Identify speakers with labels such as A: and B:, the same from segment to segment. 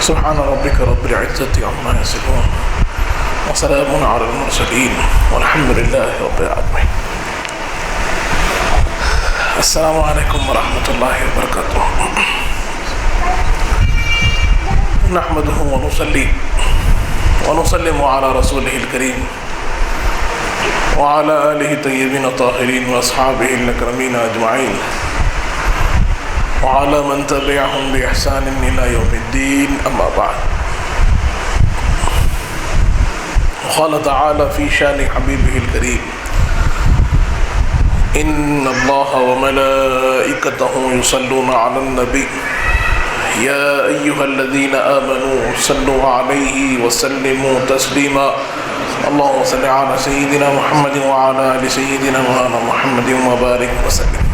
A: سبحان ربك رب العزة عما يصفون وسلام على المرسلين والحمد لله رب العالمين. السلام علیکم ورحمۃ اللہ وبرکاتہ. نحمده ونصلي ونسلم على رسوله الكريم وعلى آله الطيبين الطاهرين وأصحابه الأكرمين أجمعين وعلى من تبعهم بإحسان إلى يوم الدين. أما بعد. قال تعالى في شان حبيبه الكريم: إن الله وملائكته يصلون على النبي يا أيها الذين آمنوا صلوا عليه وسلموا تسليما. اللهم صل على سيدنا محمد وعلى آل سيدنا مولانا محمد وبارك وسلم.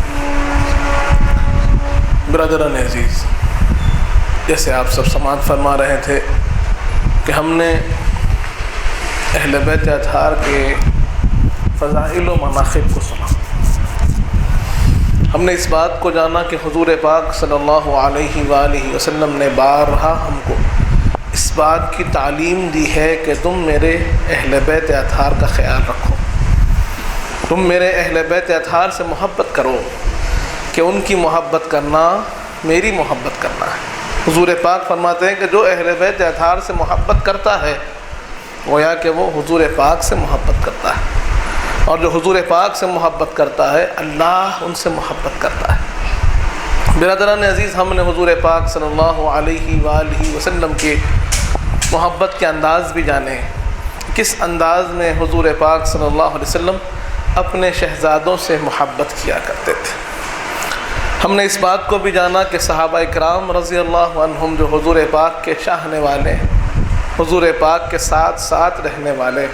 A: برادران عزیز، جیسے آپ سب سماعت فرما رہے تھے کہ ہم نے اہل بیت اطہار کے فضائل و مناقب کو سنا. ہم نے اس بات کو جانا کہ حضور پاک صلی اللہ علیہ وآلہ وسلم نے بارہا ہم کو اس بات کی تعلیم دی ہے کہ تم میرے اہل بیت اطہار کا خیال رکھو، تم میرے اہل بیت اطہار سے محبت کرو، کہ ان کی محبت کرنا میری محبت کرنا ہے. حضور پاک فرماتے ہیں کہ جو اہل بیت اطہار سے محبت کرتا ہے گویا کہ وہ حضور پاک سے محبت کرتا ہے، اور جو حضور پاک سے محبت کرتا ہے اللہ ان سے محبت کرتا ہے. برادران عزیز، ہم نے حضور پاک صلی اللہ علیہ وآلہ وسلم کے محبت کے انداز بھی جانے، کس انداز میں حضور پاک صلی اللہ علیہ وسلم اپنے شہزادوں سے محبت کیا کرتے تھے. ہم نے اس بات کو بھی جانا کہ صحابہ اکرام رضی اللہ عنہم جو حضور پاک کے چاہنے والے، حضور پاک کے ساتھ ساتھ رہنے والے،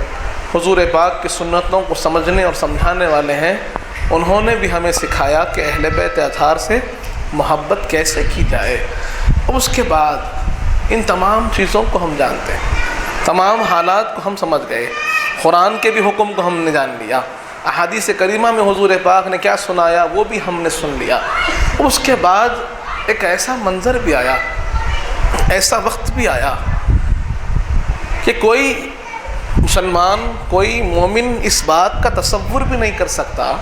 A: حضور پاک کی سنتوں کو سمجھنے اور سمجھانے والے ہیں، انہوں نے بھی ہمیں سکھایا کہ اہل بیت اطہار سے محبت کیسے کی جائے. اب اس کے بعد ان تمام چیزوں کو ہم جانتے ہیں، تمام حالات کو ہم سمجھ گئے، قرآن کے بھی حکم کو ہم نے جان لیا، احادیث کریمہ میں حضور پاک نے کیا سنایا وہ بھی ہم نے سن لیا. اس کے بعد ایک ایسا منظر بھی آیا، ایسا وقت بھی آیا کہ کوئی مسلمان، کوئی مومن اس بات کا تصور بھی نہیں کر سکتا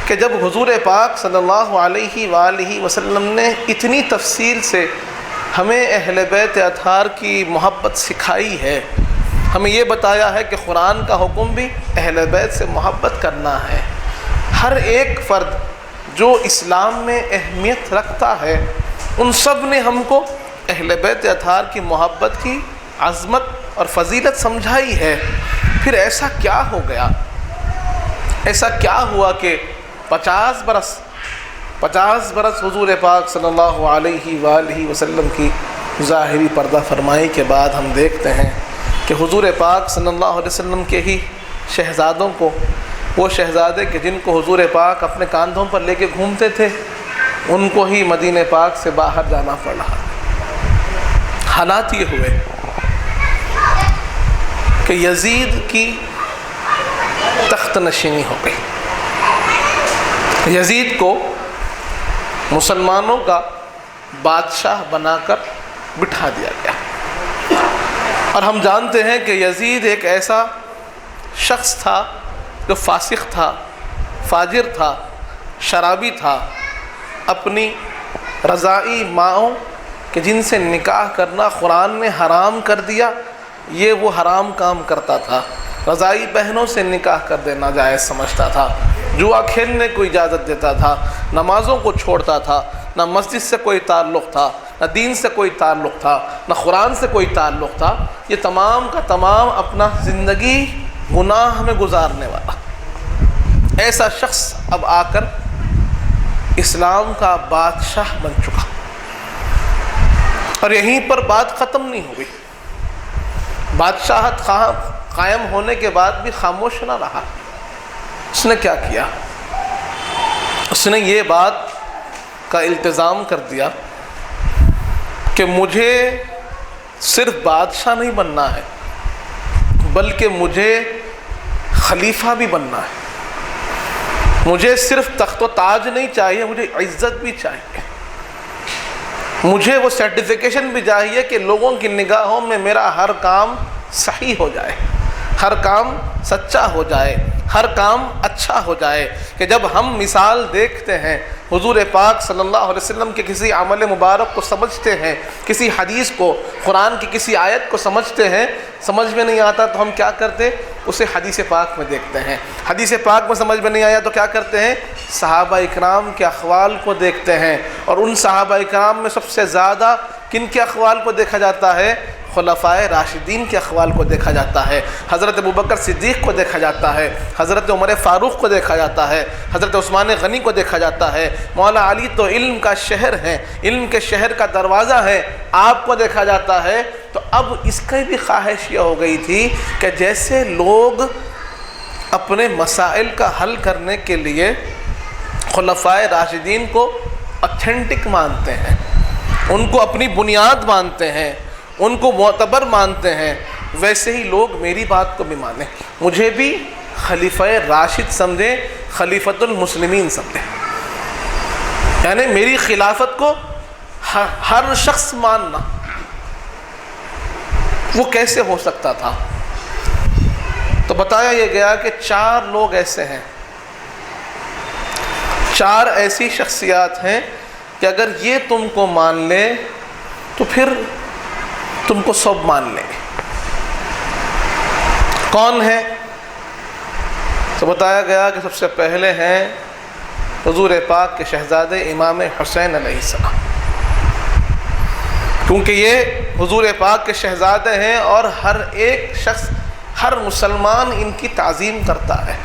A: کہ جب حضور پاک صلی اللہ علیہ وآلہ وسلم نے اتنی تفصیل سے ہمیں اہل بیت اطہار کی محبت سکھائی ہے، ہمیں یہ بتایا ہے کہ قرآن کا حکم بھی اہل بیت سے محبت کرنا ہے. ہر ایک فرد جو اسلام میں اہمیت رکھتا ہے ان سب نے ہم کو اہل بیت اطہار کی محبت کی عظمت اور فضیلت سمجھائی ہے. پھر ایسا کیا ہو گیا، ایسا کیا ہوا کہ 50 برس حضور پاک صلی اللہ علیہ وآلہ وسلم کی ظاہری پردہ فرمائی کے بعد ہم دیکھتے ہیں کہ حضور پاک صلی اللہ علیہ وسلم کے ہی شہزادوں کو، وہ شہزادے کہ جن کو حضور پاک اپنے کاندھوں پر لے کے گھومتے تھے، ان کو ہی مدینہ پاک سے باہر جانا پڑ رہا. حالات یہ ہوئے کہ یزید کی تخت نشینی ہو گئی، یزید کو مسلمانوں کا بادشاہ بنا کر بٹھا دیا گیا. اور ہم جانتے ہیں کہ یزید ایک ایسا شخص تھا جو فاسق تھا، فاجر تھا، شرابی تھا. اپنی رضائی ماؤں کہ جن سے نکاح کرنا قرآن نے حرام کر دیا، یہ وہ حرام کام کرتا تھا. رضائی بہنوں سے نکاح کر دینا جائز سمجھتا تھا، جوا کھیلنے کو اجازت دیتا تھا، نمازوں کو چھوڑتا تھا، نہ مسجد سے کوئی تعلق تھا، نہ دین سے کوئی تعلق تھا، نہ قرآن سے کوئی تعلق تھا. یہ تمام کا تمام اپنا زندگی گناہ میں گزارنے والا ایسا شخص اب آ کر اسلام کا بادشاہ بن چکا. اور یہیں پر بات ختم نہیں ہوئی، بادشاہت قائم ہونے کے بعد بھی خاموش نہ رہا. اس نے کیا کیا؟ اس نے یہ بات کا التزام کر دیا کہ مجھے صرف بادشاہ نہیں بننا ہے بلکہ مجھے خلیفہ بھی بننا ہے. مجھے صرف تخت و تاج نہیں چاہیے، مجھے عزت بھی چاہیے. مجھے وہ سرٹیفیکیشن بھی چاہیے کہ لوگوں کی نگاہوں میں میرا ہر کام صحیح ہو جائے، ہر کام سچا ہو جائے، ہر کام اچھا ہو جائے، کہ جب ہم مثال دیکھتے ہیں حضور پاک صلی اللہ علیہ وسلم کے کسی عمل مبارک کو سمجھتے ہیں، کسی حدیث کو، قرآن کی کسی آیت کو سمجھتے ہیں، سمجھ میں نہیں آتا تو ہم کیا کرتے؟ اسے حدیث پاک میں دیکھتے ہیں، حدیث پاک میں سمجھ میں نہیں آیا تو کیا کرتے ہیں؟ صحابہ اکرام کے اقوال کو دیکھتے ہیں، اور ان صحابہ اکرام میں سب سے زیادہ کن کے اقوال کو دیکھا جاتا ہے؟ خلفائے راشدین کے اقوال کو دیکھا جاتا ہے، حضرت ابوبکر صدیق کو دیکھا جاتا ہے، حضرت عمر فاروق کو دیکھا جاتا ہے، حضرت عثمان غنی کو دیکھا جاتا ہے۔ مولا علی تو علم کا شہر ہے، علم کے شہر کا دروازہ ہے، آپ کو دیکھا جاتا ہے۔ تو اب اس کی بھی خواہش یہ ہو گئی تھی کہ جیسے لوگ اپنے مسائل کا حل کرنے کے لیے خلفائے راشدین کو اتھینٹک مانتے ہیں، ان کو اپنی بنیاد مانتے ہیں، ان کو معتبر مانتے ہیں، ویسے ہی لوگ میری بات کو بھی مانیں، مجھے بھی خلیفہ راشد سمجھیں، خلیفۃ المسلمین سمجھیں، یعنی میری خلافت کو ہر شخص ماننا۔ وہ کیسے ہو سکتا تھا؟ تو بتایا یہ گیا کہ 4 لوگ ایسے ہیں، 4 ایسی شخصیات ہیں کہ اگر یہ تم کو مان لے تو پھر تم کو سب مان لیں گے۔ کون ہے؟ تو بتایا گیا کہ سب سے پہلے ہیں حضور پاک کے شہزادے امام حسین علیہ السلام، کیونکہ یہ حضور پاک کے شہزادے ہیں اور ہر ایک شخص، ہر مسلمان ان کی تعظیم کرتا ہے،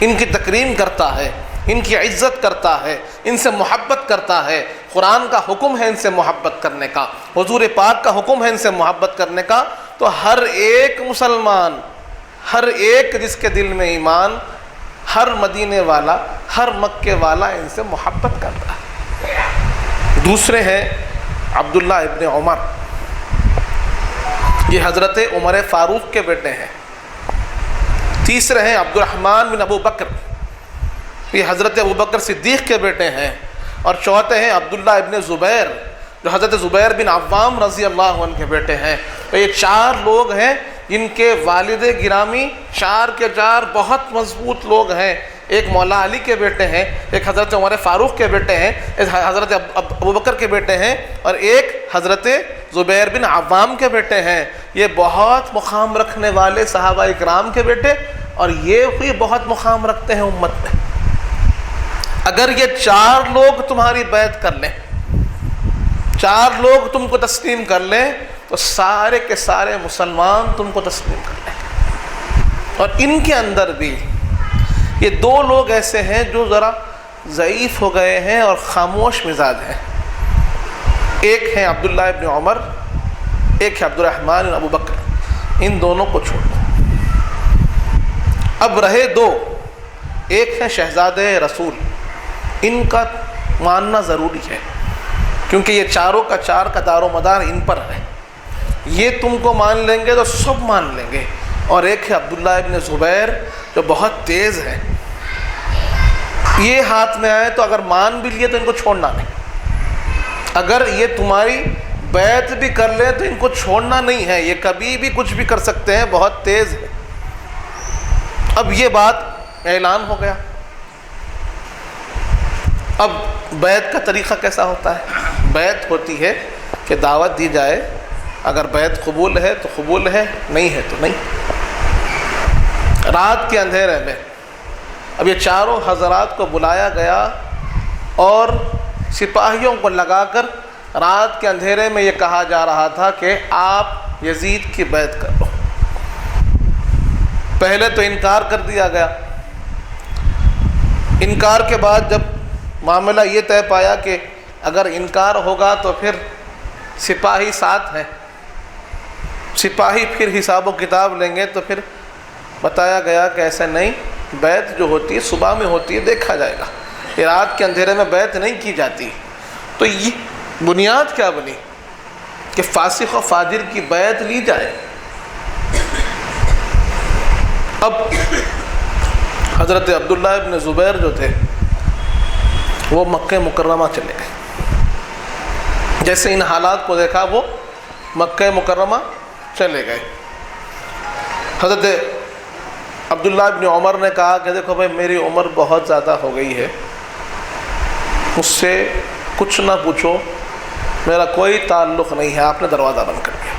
A: ان کی تکریم کرتا ہے، ان کی عزت کرتا ہے، ان سے محبت کرتا ہے۔ قرآن کا حکم ہے ان سے محبت کرنے کا، حضور پاک کا حکم ہے ان سے محبت کرنے کا۔ تو ہر ایک مسلمان، ہر ایک جس کے دل میں ایمان، ہر مدینے والا، ہر مکے والا ان سے محبت کرتا ہے۔ دوسرے ہیں عبداللہ ابن عمر، یہ حضرت عمر فاروق کے بیٹے ہیں۔ تیسرے ہیں عبد الرحمن بن ابو بکر، یہ حضرت ابوبکر صدیق کے بیٹے ہیں۔ اور چوتھے ہیں عبداللہ ابن زبیر، جو حضرت زبیر بن عوام رضی اللہ عنہ کے بیٹے ہیں۔ تو یہ 4 لوگ ہیں جن کے والد گرامی 4 کے 4 بہت مضبوط لوگ ہیں۔ ایک مولا علی کے بیٹے ہیں، ایک حضرت عمر فاروق کے بیٹے ہیں، ایک حضرت ابوبکر کے بیٹے ہیں، اور ایک حضرت زبیر بن عوام کے بیٹے ہیں۔ یہ بہت مقام رکھنے والے صحابہ اکرام کے بیٹے، اور یہ بھی بہت مقام رکھتے ہیں امت میں۔ اگر یہ 4 لوگ تمہاری بیعت کر لیں، 4 لوگ تم کو تسلیم کر لیں، تو سارے کے سارے مسلمان تم کو تسلیم کر لیں۔ اور ان کے اندر بھی یہ 2 لوگ ایسے ہیں جو ذرا ضعیف ہو گئے ہیں اور خاموش مزاج ہیں۔ ایک ہیں عبداللہ ابن عمر، ایک ہے عبد الرحمن بن ابو بکر۔ ان دونوں کو چھوڑ دو۔ اب رہے 2، ایک ہے شہزادے رسول، ان کا ماننا ضروری ہے، کیونکہ یہ 4 کا 4 کا دار و مدار ان پر ہے۔ یہ تم کو مان لیں گے تو سب مان لیں گے۔ اور ایک ہے عبداللہ ابن زبیر، جو بہت تیز ہے، یہ ہاتھ میں آئے تو اگر مان بھی لیے تو ان کو چھوڑنا نہیں، اگر یہ تمہاری بیعت بھی کر لیں تو ان کو چھوڑنا نہیں ہے، یہ کبھی بھی کچھ بھی کر سکتے ہیں، بہت تیز ہے۔ اب یہ بات اعلان ہو گیا۔ اب بیعت کا طریقہ کیسا ہوتا ہے؟ بیعت ہوتی ہے کہ دعوت دی جائے، اگر بیعت قبول ہے تو قبول ہے، نہیں ہے تو نہیں۔ رات کے اندھیرے میں اب یہ 4 حضرات کو بلایا گیا اور سپاہیوں کو لگا کر رات کے اندھیرے میں یہ کہا جا رہا تھا کہ آپ یزید کی بیعت کر لو۔ پہلے تو انکار کر دیا گیا۔ انکار کے بعد جب معاملہ یہ طے پایا کہ اگر انکار ہوگا تو پھر سپاہی ساتھ ہیں، سپاہی پھر حساب و کتاب لیں گے، تو پھر بتایا گیا کہ ایسا نہیں، بیعت جو ہوتی ہے صبح میں ہوتی ہے، دیکھا جائے گا، یہ رات کے اندھیرے میں بیعت نہیں کی جاتی۔ تو یہ بنیاد کیا بنی کہ فاسق و فاجر کی بیعت لی جائے۔ اب حضرت عبداللہ ابن زبیر جو تھے وہ مکہ مکرمہ چلے گئے، جیسے ان حالات کو دیکھا وہ مکہ مکرمہ چلے گئے۔ حضرت عبداللہ ابن عمر نے کہا کہ دیکھو بھائی میری عمر بہت زیادہ ہو گئی ہے، مجھ سے کچھ نہ پوچھو، میرا کوئی تعلق نہیں ہے۔ آپ نے دروازہ بند کر دیا۔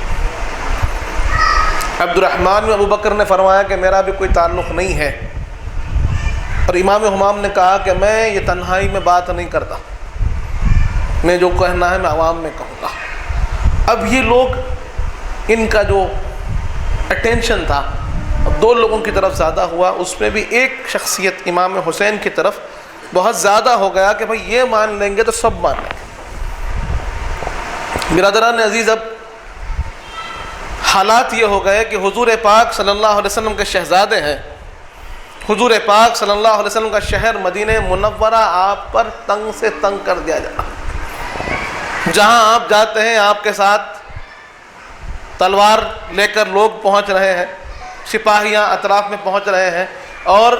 A: عبد الرحمن بن ابو بکر نے فرمایا کہ میرا بھی کوئی تعلق نہیں ہے، اور امام حمام نے کہا کہ میں یہ تنہائی میں بات نہیں کرتا، میں جو کہنا ہے میں عوام میں کہوں گا۔ اب یہ لوگ، ان کا جو اٹینشن تھا اب دو لوگوں کی طرف زیادہ ہوا، اس میں بھی ایک شخصیت امام حسین کی طرف بہت زیادہ ہو گیا کہ بھائی یہ مان لیں گے تو سب مان لیں گے۔ برادران عزیز، اب حالات یہ ہو گئے کہ حضور پاک صلی اللہ علیہ وسلم کے شہزادے ہیں، حضور پاک صلی اللہ علیہ وسلم کا شہر مدینہ منورہ آپ پر تنگ سے تنگ کر دیا جا رہا ہے۔ جہاں آپ جاتے ہیں آپ کے ساتھ تلوار لے کر لوگ پہنچ رہے ہیں، سپاہیاں اطراف میں پہنچ رہے ہیں، اور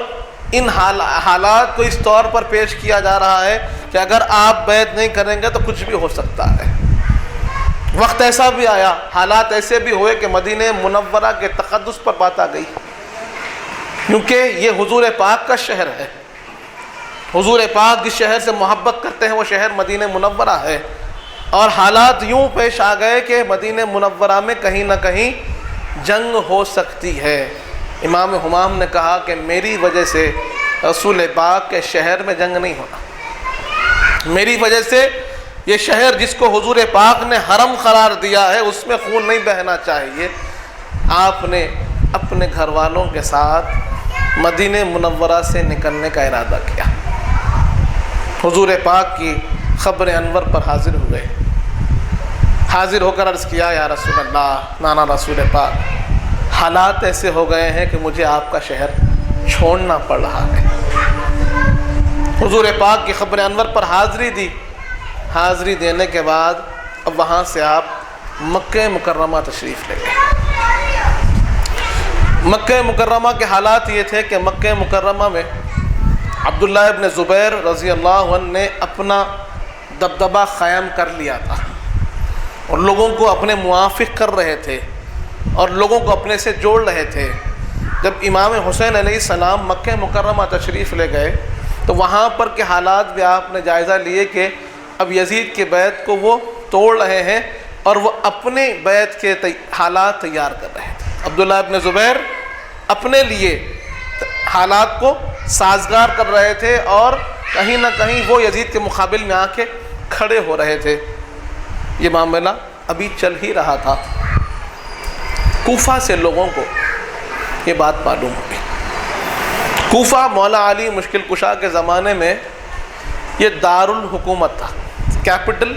A: ان حالات کو اس طور پر پیش کیا جا رہا ہے کہ اگر آپ بیعت نہیں کریں گے تو کچھ بھی ہو سکتا ہے۔ وقت ایسا بھی آیا، حالات ایسے بھی ہوئے کہ مدینہ منورہ کے تقدس پر بات آ گئی، کیونکہ یہ حضور پاک کا شہر ہے۔ حضور پاک جس شہر سے محبت کرتے ہیں وہ شہر مدینہ منورہ ہے، اور حالات یوں پیش آ گئے کہ مدینہ منورہ میں کہیں نہ کہیں جنگ ہو سکتی ہے۔ امام حمام نے کہا کہ میری وجہ سے رسول پاک کے شہر میں جنگ نہیں ہونا، میری وجہ سے یہ شہر جس کو حضور پاک نے حرم قرار دیا ہے اس میں خون نہیں بہنا چاہیے۔ آپ نے اپنے گھر والوں کے ساتھ مدینہ منورہ سے نکلنے کا ارادہ کیا، حضور پاک کی قبر انور پر حاضر ہوئے، حاضر ہو کر عرض کیا یا رسول اللہ، نانا رسول پاک، حالات ایسے ہو گئے ہیں کہ مجھے آپ کا شہر چھوڑنا پڑ رہا ہے۔ حضور پاک کی قبر انور پر حاضری دی، حاضری دینے کے بعد اب وہاں سے آپ مکہ مکرمہ تشریف لے گئے۔ مکہ مکرمہ کے حالات یہ تھے کہ مکہ مکرمہ میں عبداللہ ابن زبیر رضی اللہ عنہ نے اپنا دبدبہ قائم کر لیا تھا، اور لوگوں کو اپنے موافق کر رہے تھے اور لوگوں کو اپنے سے جوڑ رہے تھے۔ جب امام حسین علیہ السلام مکہ مکرمہ تشریف لے گئے تو وہاں پر کے حالات بھی آپ نے جائزہ لیے کہ اب یزید کے بیعت کو وہ توڑ رہے ہیں اور وہ اپنے بیعت کے حالات تیار کر رہے تھے۔ عبداللہ ابن زبیر اپنے لیے حالات کو سازگار کر رہے تھے اور کہیں نہ کہیں وہ یزید کے مقابل میں آ کے کھڑے ہو رہے تھے۔ یہ معاملہ ابھی چل ہی رہا تھا، کوفہ سے لوگوں کو یہ بات معلوم ہوئی۔ کوفہ مولا علی مشکل کشا کے زمانے میں یہ دارالحکومت تھا، کیپٹل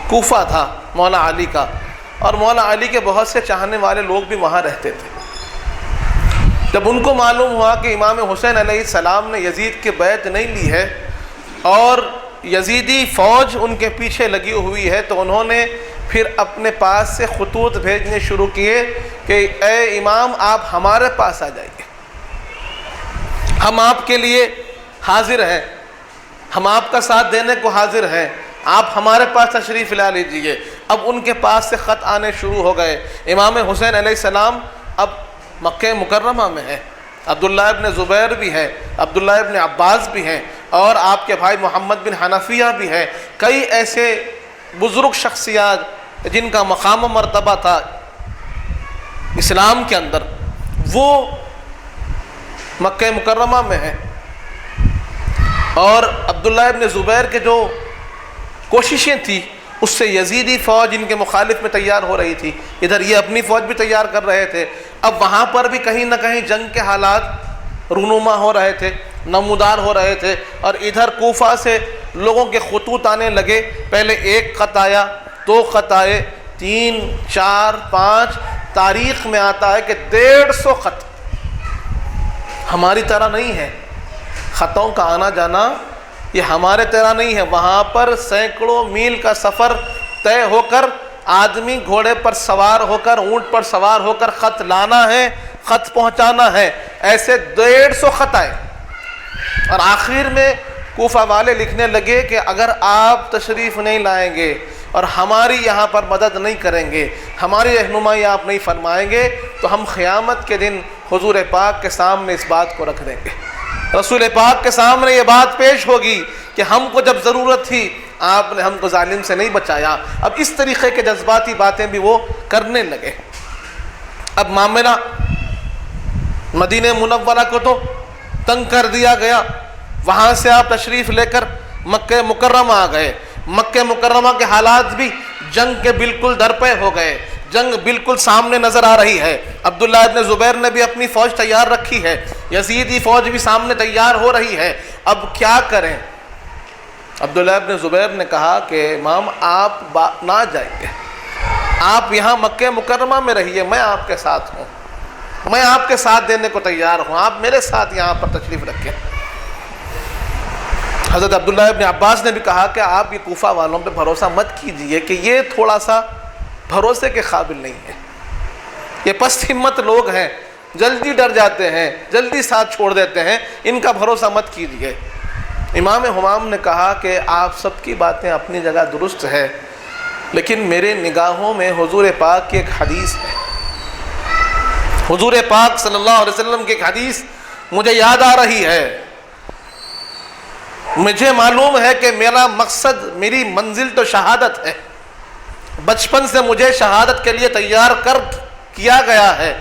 A: کوفہ تھا مولا علی کا، اور مولا علی کے بہت سے چاہنے والے لوگ بھی وہاں رہتے تھے۔ جب ان کو معلوم ہوا کہ امام حسین علیہ السلام نے یزید کی بیعت نہیں لی ہے اور یزیدی فوج ان کے پیچھے لگی ہوئی ہے، تو انہوں نے پھر اپنے پاس سے خطوط بھیجنے شروع کیے کہ اے امام آپ ہمارے پاس آ جائیے، ہم آپ کے لیے حاضر ہیں، ہم آپ کا ساتھ دینے کو حاضر ہیں، آپ ہمارے پاس تشریف لا لیجئے۔ اب ان کے پاس سے خط آنے شروع ہو گئے۔ امام حسین علیہ السلام اب مکہ مکرمہ میں ہے، عبداللہ ابن زبیر بھی ہے، عبداللہ ابن عباس بھی ہیں، اور آپ کے بھائی محمد بن حنفیہ بھی ہیں، کئی ایسے بزرگ شخصیات جن کا مقام و مرتبہ تھا اسلام کے اندر، وہ مکہ مکرمہ میں ہیں۔ اور عبداللہ ابن زبیر کے جو کوششیں تھیں اس سے یزیدی فوج ان کے مخالف میں تیار ہو رہی تھی، ادھر یہ اپنی فوج بھی تیار کر رہے تھے۔ اب وہاں پر بھی کہیں نہ کہیں جنگ کے حالات رونما ہو رہے تھے، نمودار ہو رہے تھے، اور ادھر کوفہ سے لوگوں کے خطوط آنے لگے۔ پہلے ایک خط آیا، دو خط آئے، 3، 4، 5، تاریخ میں آتا ہے کہ 150 خط۔ ہماری طرح نہیں ہے خطوں کا آنا جانا، یہ ہمارے طرح نہیں ہے۔ وہاں پر سینکڑوں میل کا سفر طے ہو کر آدمی گھوڑے پر سوار ہو کر، اونٹ پر سوار ہو کر خط لانا ہے، خط پہنچانا ہے۔ ایسے 150 خط آئے، اور آخر میں کوفہ والے لکھنے لگے کہ اگر آپ تشریف نہیں لائیں گے اور ہماری یہاں پر مدد نہیں کریں گے، ہماری رہنمائی آپ نہیں فرمائیں گے، تو ہم قیامت کے دن حضور پاک کے سامنے اس بات کو رکھ دیں گے، رسول پاک کے سامنے یہ بات پیش ہوگی کہ ہم کو جب ضرورت تھی آپ نے ہم کو ظالم سے نہیں بچایا۔ اب اس طریقے کے جذباتی باتیں بھی وہ کرنے لگے۔ اب معاملہ مدینہ منورہ کو تو تنگ کر دیا گیا، وہاں سے آپ تشریف لے کر مکہ مکرمہ آ گئے۔ مکہ مکرمہ کے حالات بھی جنگ کے بالکل درپے ہو گئے، جنگ بالکل سامنے نظر آ رہی ہے۔ عبداللہ ابن زبیر نے بھی اپنی فوج تیار رکھی ہے، یزیدی فوج بھی سامنے تیار ہو رہی ہے۔ اب کیا کریں؟ عبداللہ ابن زبیر نے کہا کہ امام آپ نہ جائیے، آپ یہاں مکہ مکرمہ میں رہیے، میں آپ کے ساتھ ہوں، میں آپ کے ساتھ دینے کو تیار ہوں، آپ میرے ساتھ یہاں پر تشریف رکھیں۔ حضرت عبداللہ ابن عباس نے بھی کہا کہ آپ یہ کوفہ والوں پہ بھروسہ مت کیجئے کہ یہ تھوڑا سا بھروسے کے قابل نہیں ہے، یہ پست ہمت لوگ ہیں، جلدی ڈر جاتے ہیں، جلدی ساتھ چھوڑ دیتے ہیں، ان کا بھروسہ مت کیجئے۔ امام حمام نے کہا کہ آپ سب کی باتیں اپنی جگہ درست ہے، لیکن میرے نگاہوں میں حضور پاک کی ایک حدیث ہے، حضور پاک صلی اللہ علیہ وسلم کی ایک حدیث مجھے یاد آ رہی ہے۔ مجھے معلوم ہے کہ میرا مقصد، میری منزل تو شہادت ہے، بچپن سے مجھے شہادت کے لیے تیار کیا گیا ہے،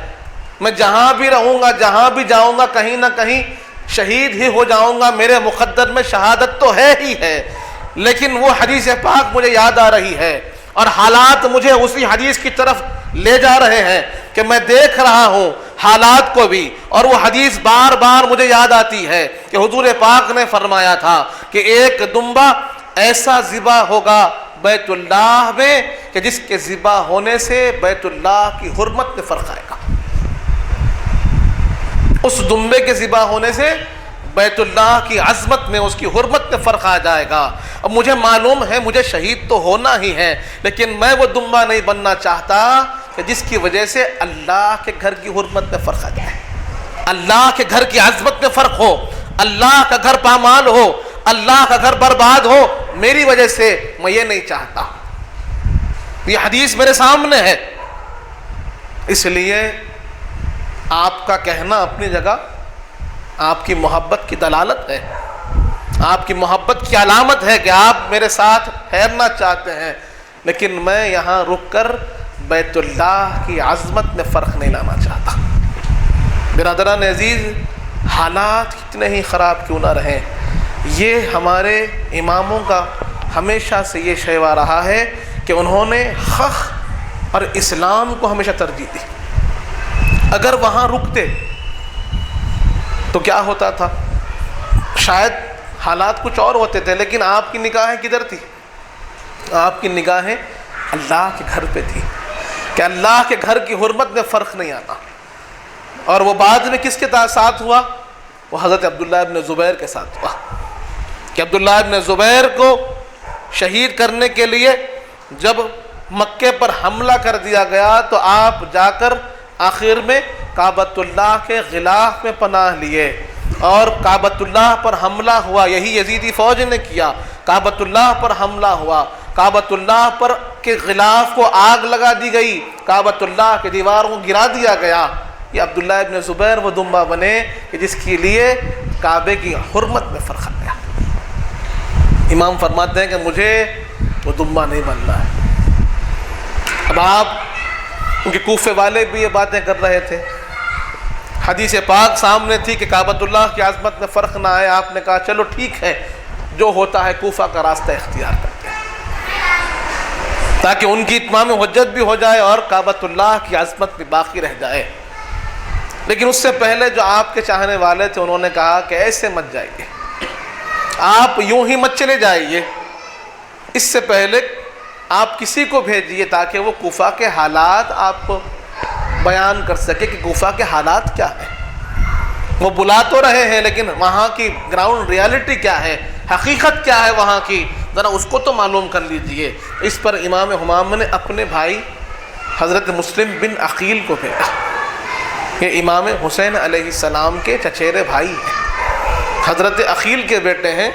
A: میں جہاں بھی رہوں گا، جہاں بھی جاؤں گا، کہیں نہ کہیں شہید ہی ہو جاؤں گا، میرے مقدر میں شہادت تو ہے ہی ہے، لیکن وہ حدیث پاک مجھے یاد آ رہی ہے اور حالات مجھے اسی حدیث کی طرف لے جا رہے ہیں کہ میں دیکھ رہا ہوں حالات کو بھی، اور وہ حدیث بار بار مجھے یاد آتی ہے کہ حضور پاک نے فرمایا تھا کہ ایک دمبا ایسا ذبح ہوگا بیت اللہ میں کہ جس کے ذبح ہونے سے بیت اللہ کی حرمت میں فرق آئے گا، اس دمبے کے ذبح ہونے سے بیت اللہ کی عظمت میں، اس کی حرمت میں فرق آ جائے گا۔ اب مجھے معلوم ہے مجھے شہید تو ہونا ہی ہے، لیکن میں وہ دمبا نہیں بننا چاہتا کہ جس کی وجہ سے اللہ کے گھر کی حرمت میں فرق آ جائے، اللہ کے گھر کی عظمت میں فرق ہو، اللہ کا گھر پامال ہو، اللہ کا گھر برباد ہو میری وجہ سے، میں یہ نہیں چاہتا۔ یہ حدیث میرے سامنے ہے، اس لیے آپ کا کہنا اپنی جگہ آپ کی محبت کی دلالت ہے، آپ کی محبت کی علامت ہے کہ آپ میرے ساتھ ٹھہرنا چاہتے ہیں، لیکن میں یہاں رک کر بیت اللہ کی عظمت میں فرق نہیں لانا چاہتا۔ برادران عزیز، حالات کتنے ہی خراب کیوں نہ رہیں، یہ ہمارے اماموں کا ہمیشہ سے یہ شیوا رہا ہے کہ انہوں نے حق اور اسلام کو ہمیشہ ترجیح دی۔ اگر وہاں رکتے تو کیا ہوتا تھا؟ شاید حالات کچھ اور ہوتے تھے، لیکن آپ کی نگاہیں کدھر تھی؟ آپ کی نگاہیں اللہ کے گھر پہ تھی کہ اللہ کے گھر کی حرمت میں فرق نہیں آنا۔ اور وہ بعد میں کس کے ساتھ ہوا؟ وہ حضرت عبداللہ ابن زبیر کے ساتھ ہوا کہ عبداللہ ابن زبیر کو شہید کرنے کے لیے جب مکے پر حملہ کر دیا گیا تو آپ جا کر آخر میں کعبۃ اللہ کے غلاف میں پناہ لیے، اور کعبۃ اللہ پر حملہ ہوا، یہی یزیدی فوج نے کیا، کعبۃ اللہ پر حملہ ہوا، کعبۃ اللہ پر کے غلاف کو آگ لگا دی گئی، کعبۃ اللہ کے دیواروں کو گرا دیا گیا۔ یہ عبداللہ ابن زبیر وہ دمبا بنے کہ جس کے لیے کعبے کی حرمت میں فرق آ گیا۔ امام فرماتے ہیں کہ مجھے وہ دمبا نہیں بننا ہے۔ اب آپ کیونکہ کوفے والے بھی یہ باتیں کر رہے تھے، حدیث پاک سامنے تھی کہ کعبۃ اللہ کی عظمت میں فرق نہ آئے، آپ نے کہا چلو ٹھیک ہے، جو ہوتا ہے کوفہ کا راستہ اختیار کرتے ہیں تاکہ ان کی اتمام حجت بھی ہو جائے اور کعبۃ اللہ کی عظمت بھی باقی رہ جائے۔ لیکن اس سے پہلے جو آپ کے چاہنے والے تھے انہوں نے کہا کہ ایسے مت جائیے، آپ یوں ہی مت چلے جائیے، اس سے پہلے آپ کسی کو بھیجیے تاکہ وہ کوفہ کے حالات آپ کو بیان کر سکے کہ کوفہ کے حالات کیا ہیں۔ وہ بلا تو رہے ہیں لیکن وہاں کی گراؤنڈ ریالٹی کیا ہے، حقیقت کیا ہے وہاں کی، ذرا اس کو تو معلوم کر لیجئے۔ اس پر امام حمام نے اپنے بھائی حضرت مسلم بن عقیل کو بھیجا۔ یہ امام حسین علیہ السلام کے چچیرے بھائی ہیں، حضرت عقیل کے بیٹے ہیں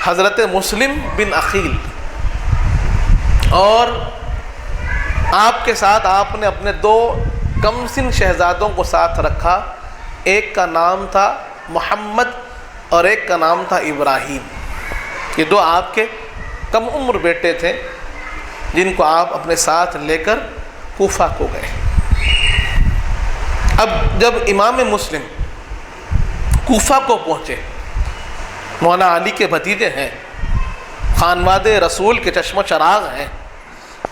A: حضرت مسلم بن عقیل، اور آپ کے ساتھ آپ نے اپنے 2 کم سن شہزادوں کو ساتھ رکھا، ایک کا نام تھا محمد اور ایک کا نام تھا ابراہیم۔ یہ 2 آپ کے کم عمر بیٹے تھے جن کو آپ اپنے ساتھ لے کر کوفہ کو گئے۔ اب جب امام مسلم کوفہ کو پہنچے، مولانا علی کے بھتیجے ہیں، خانواد رسول کے چشم و چراغ ہیں،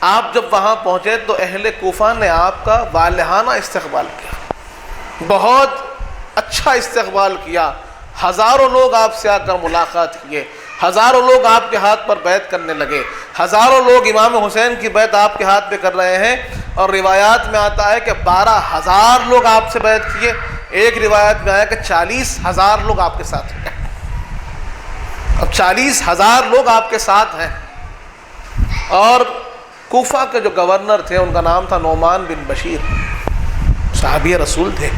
A: آپ جب وہاں پہنچے تو اہل کوفہ نے آپ کا والہانہ استقبال کیا، بہت اچھا استقبال کیا۔ ہزاروں لوگ آپ سے آ کر ملاقات کیے، ہزاروں لوگ آپ کے ہاتھ پر بیعت کرنے لگے، ہزاروں لوگ امام حسین کی بیعت آپ کے ہاتھ پہ کر رہے ہیں، اور روایات میں آتا ہے کہ 12,000 لوگ آپ سے بیعت کیے، ایک روایت میں آیا کہ 40,000 لوگ آپ کے ساتھ ہیں۔ اب 40,000 لوگ آپ کے ساتھ ہیں، اور کوفہ کے جو گورنر تھے ان کا نام تھا نعمان بن بشیر، صحابی رسول تھے،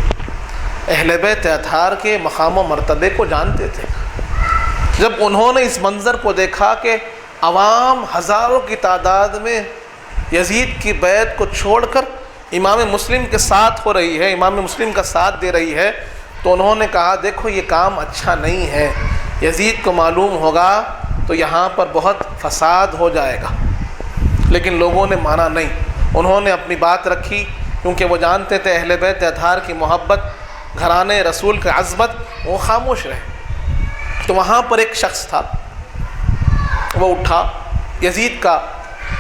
A: اہل بیت اطہار کے مقام و مرتبے کو جانتے تھے۔ جب انہوں نے اس منظر کو دیکھا کہ عوام ہزاروں کی تعداد میں یزید کی بیعت کو چھوڑ کر امام مسلم کے ساتھ ہو رہی ہے، امام مسلم کا ساتھ دے رہی ہے، تو انہوں نے کہا دیکھو یہ کام اچھا نہیں ہے، یزید کو معلوم ہوگا تو یہاں پر بہت فساد ہو جائے گا۔ لیکن لوگوں نے مانا نہیں، انہوں نے اپنی بات رکھی، کیونکہ وہ جانتے تھے اہل بیت اطہار کی محبت، گھرانے رسول کی عظمت، وہ خاموش رہے۔ تو وہاں پر ایک شخص تھا، وہ اٹھا، یزید کا،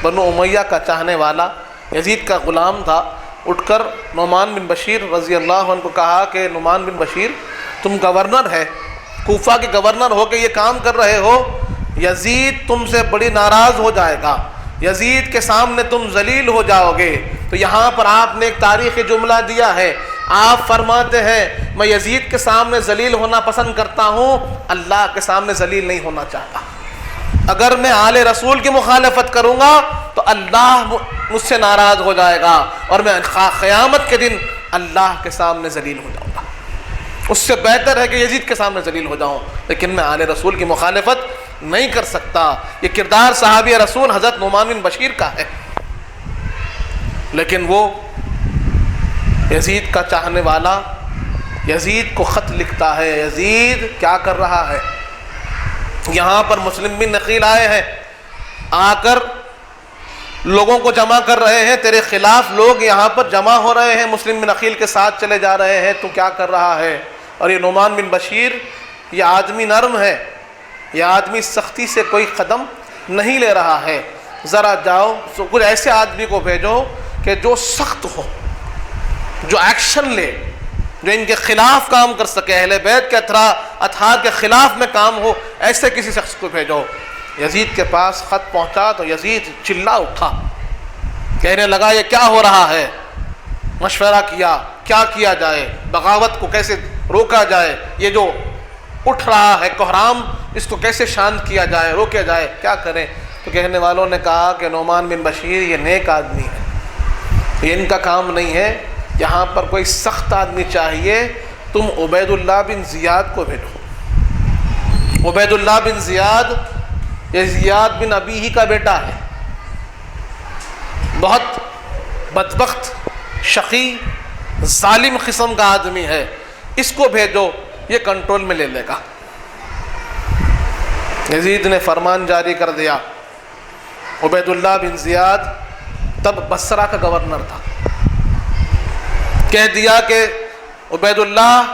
A: بنو امیہ کا چاہنے والا، یزید کا غلام تھا، اٹھ کر نعمان بن بشیر رضی اللہ عنہ کو کہا کہ نعمان بن بشیر تم گورنر ہے، کوفہ کے گورنر ہو کے یہ کام کر رہے ہو، یزید تم سے بڑی ناراض ہو جائے گا، یزید کے سامنے تم ذلیل ہو جاؤ گے۔ تو یہاں پر آپ نے ایک تاریخی جملہ دیا ہے، آپ فرماتے ہیں میں یزید کے سامنے ذلیل ہونا پسند کرتا ہوں، اللہ کے سامنے ذلیل نہیں ہونا چاہتا۔ اگر میں آل رسول کی مخالفت کروں گا تو اللہ مجھ سے ناراض ہو جائے گا، اور میں قیامت کے دن اللہ کے سامنے ذلیل ہو جاؤں گا۔ اس سے بہتر ہے کہ یزید کے سامنے ذلیل ہو جاؤں، لیکن میں آل رسول کی مخالفت نہیں کر سکتا۔ یہ کردار صحابی رسول حضرت نعمان بن بشیر کا ہے، لیکن وہ یزید کا چاہنے والا یزید کو خط لکھتا ہے، یزید کیا کر رہا ہے؟ یہاں پر مسلم بن نقیل آئے ہیں، آ کر لوگوں کو جمع کر رہے ہیں، تیرے خلاف لوگ یہاں پر جمع ہو رہے ہیں، مسلم بن نقیل کے ساتھ چلے جا رہے ہیں، تو کیا کر رہا ہے؟ اور یہ نعمان بن بشیر یہ آدمی نرم ہے، یہ آدمی سختی سے کوئی قدم نہیں لے رہا ہے، ذرا جاؤ کچھ ایسے آدمی کو بھیجو کہ جو سخت ہو، جو ایکشن لے، جو ان کے خلاف کام کر سکے، اہل بیت کے اطہار کے خلاف میں کام ہو، ایسے کسی شخص کو بھیجو۔ یزید کے پاس خط پہنچا تو یزید چلا اٹھا، کہنے لگا یہ کیا ہو رہا ہے؟ مشورہ کیا کیا جائے، بغاوت کو کیسے روکا جائے، یہ جو اٹھ رہا ہے کوہرام اس کو کیسے شانت کیا جائے، روکا جائے، کیا کریں؟ تو کہنے والوں نے کہا کہ نعمان بن بشیر یہ نیک آدمی ہے، یہ ان کا کام نہیں ہے، یہاں پر کوئی سخت آدمی چاہیے، تم عبید اللہ بن زیاد کو بھیجو۔ عبید اللہ بن زیاد یہ زیاد بن ابی ہی کا بیٹا ہے، بہت بدبخت، شقی، ظالم قسم کا آدمی ہے، اس کو بھیجو، یہ کنٹرول میں لے لے گا۔ یزید نے فرمان جاری کر دیا۔ عبید اللہ بن زیاد تب بصرہ کا گورنر تھا، کہہ دیا کہ عبید اللہ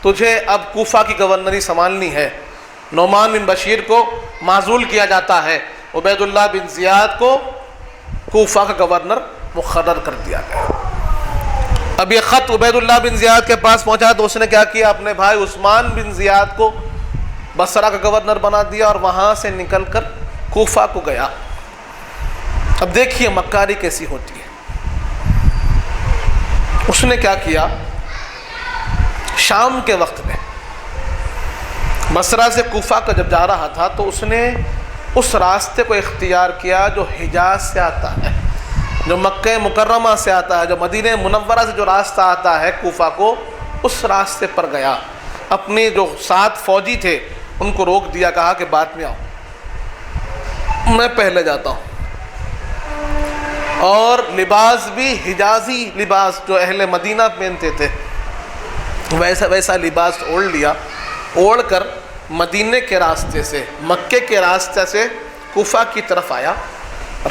A: تجھے اب کوفہ کی گورنری سنبھالنی ہے۔ نعمان بن بشیر کو معزول کیا جاتا ہے، عبید اللہ بن زیاد کو کوفہ کا گورنر مقرر کر دیا گیا۔ اب یہ خط عبید اللہ بن زیاد کے پاس پہنچا تو اس نے کیا کیا، اپنے بھائی عثمان بن زیاد کو بصرہ کا گورنر بنا دیا، اور وہاں سے نکل کر کوفہ کو گیا۔ اب دیکھیے مکاری کیسی ہوتی ہے۔ اس نے کیا کیا، شام کے وقت میں بصرہ سے کوفہ کا جب جا رہا تھا تو اس نے اس راستے کو اختیار کیا جو حجاز سے آتا ہے، جو مکہ مکرمہ سے آتا ہے، جو مدینہ منورہ سے جو راستہ آتا ہے کوفہ کو، اس راستے پر گیا۔ اپنے جو 7 فوجی تھے ان کو روک دیا، کہا کہ بعد میں آؤ، میں پہلے جاتا ہوں۔ اور لباس بھی حجازی لباس جو اہل مدینہ پہنتے تھے ویسا لباس اوڑھ لیا، اوڑھ کر مدینے کے راستے سے، مکے کے راستے سے کوفہ کی طرف آیا۔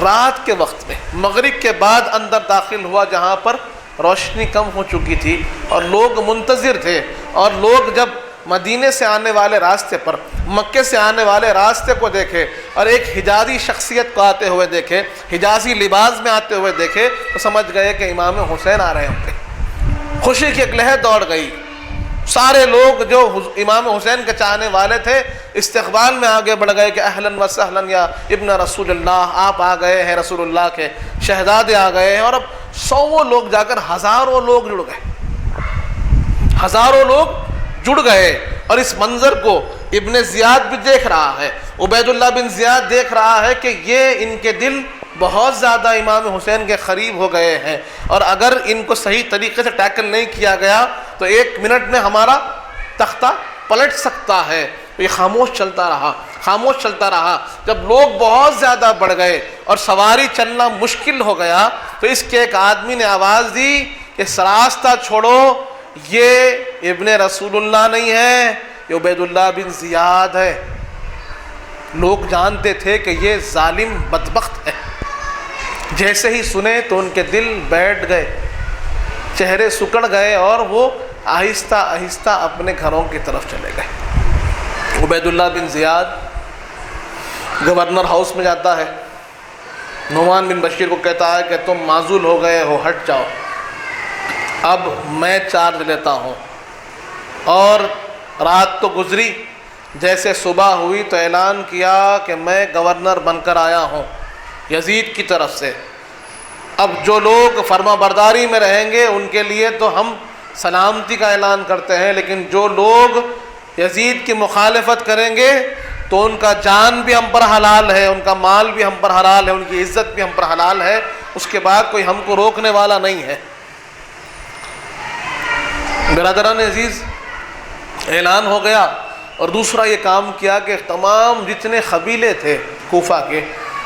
A: رات کے وقت میں مغرب کے بعد اندر داخل ہوا، جہاں پر روشنی کم ہو چکی تھی اور لوگ منتظر تھے، اور لوگ جب مدینے سے آنے والے راستے پر مکے سے آنے والے راستے کو دیکھے اور ایک حجازی شخصیت کو آتے ہوئے دیکھے، حجازی لباس میں آتے ہوئے دیکھے، تو سمجھ گئے کہ امام حسین آ رہے ہیں۔ خوشی کی ایک لہر دوڑ گئی، سارے لوگ جو امام حسین کے چاہنے والے تھے استقبال میں آگے بڑھ گئے کہ اہلاً و سہلاً یا ابن رسول اللہ، آپ آ گئے ہیں، رسول اللہ کے شہزادے آ گئے ہیں۔ اور اب سو لوگ جا کر ہزاروں لوگ جڑ گئے، ہزاروں لوگ جڑ گئے، اور اس منظر کو ابن زیاد بھی دیکھ رہا ہے، عبید اللہ بن زیاد دیکھ رہا ہے کہ یہ ان کے دل بہت زیادہ امام حسین کے قریب ہو گئے ہیں، اور اگر ان کو صحیح طریقے سے ٹیکل نہیں کیا گیا تو 1 منٹ میں ہمارا تختہ پلٹ سکتا ہے۔ یہ خاموش چلتا رہا، خاموش چلتا رہا۔ جب لوگ بہت زیادہ بڑھ گئے اور سواری چلنا مشکل ہو گیا تو اس کے ایک آدمی نے آواز دی کہ راستہ چھوڑو، یہ ابن رسول اللہ نہیں ہے، یہ عبید اللہ بن زیاد ہے۔ لوگ جانتے تھے کہ یہ ظالم بدبخت ہے۔ جیسے ہی سنے تو ان کے دل بیٹھ گئے، چہرے سکڑ گئے، اور وہ آہستہ آہستہ اپنے گھروں کی طرف چلے گئے۔ عبید اللہ بن زیاد گورنر ہاؤس میں جاتا ہے، نعمان بن بشیر کو کہتا ہے کہ تم معزول ہو گئے ہو، ہٹ جاؤ، اب میں چارج لیتا ہوں۔ اور رات تو گزری، جیسے صبح ہوئی تو اعلان کیا کہ میں گورنر بن کر آیا ہوں یزید کی طرف سے۔ اب جو لوگ فرما برداری میں رہیں گے ان کے لیے تو ہم سلامتی کا اعلان کرتے ہیں، لیکن جو لوگ یزید کی مخالفت کریں گے تو ان کا جان بھی ہم پر حلال ہے، ان کا مال بھی ہم پر حلال ہے، ان کی عزت بھی ہم پر حلال ہے، اس کے بعد کوئی ہم کو روکنے والا نہیں ہے۔ برادران عزیز، اعلان ہو گیا، اور دوسرا یہ کام کیا کہ تمام جتنے قبیلے تھے کوفہ کے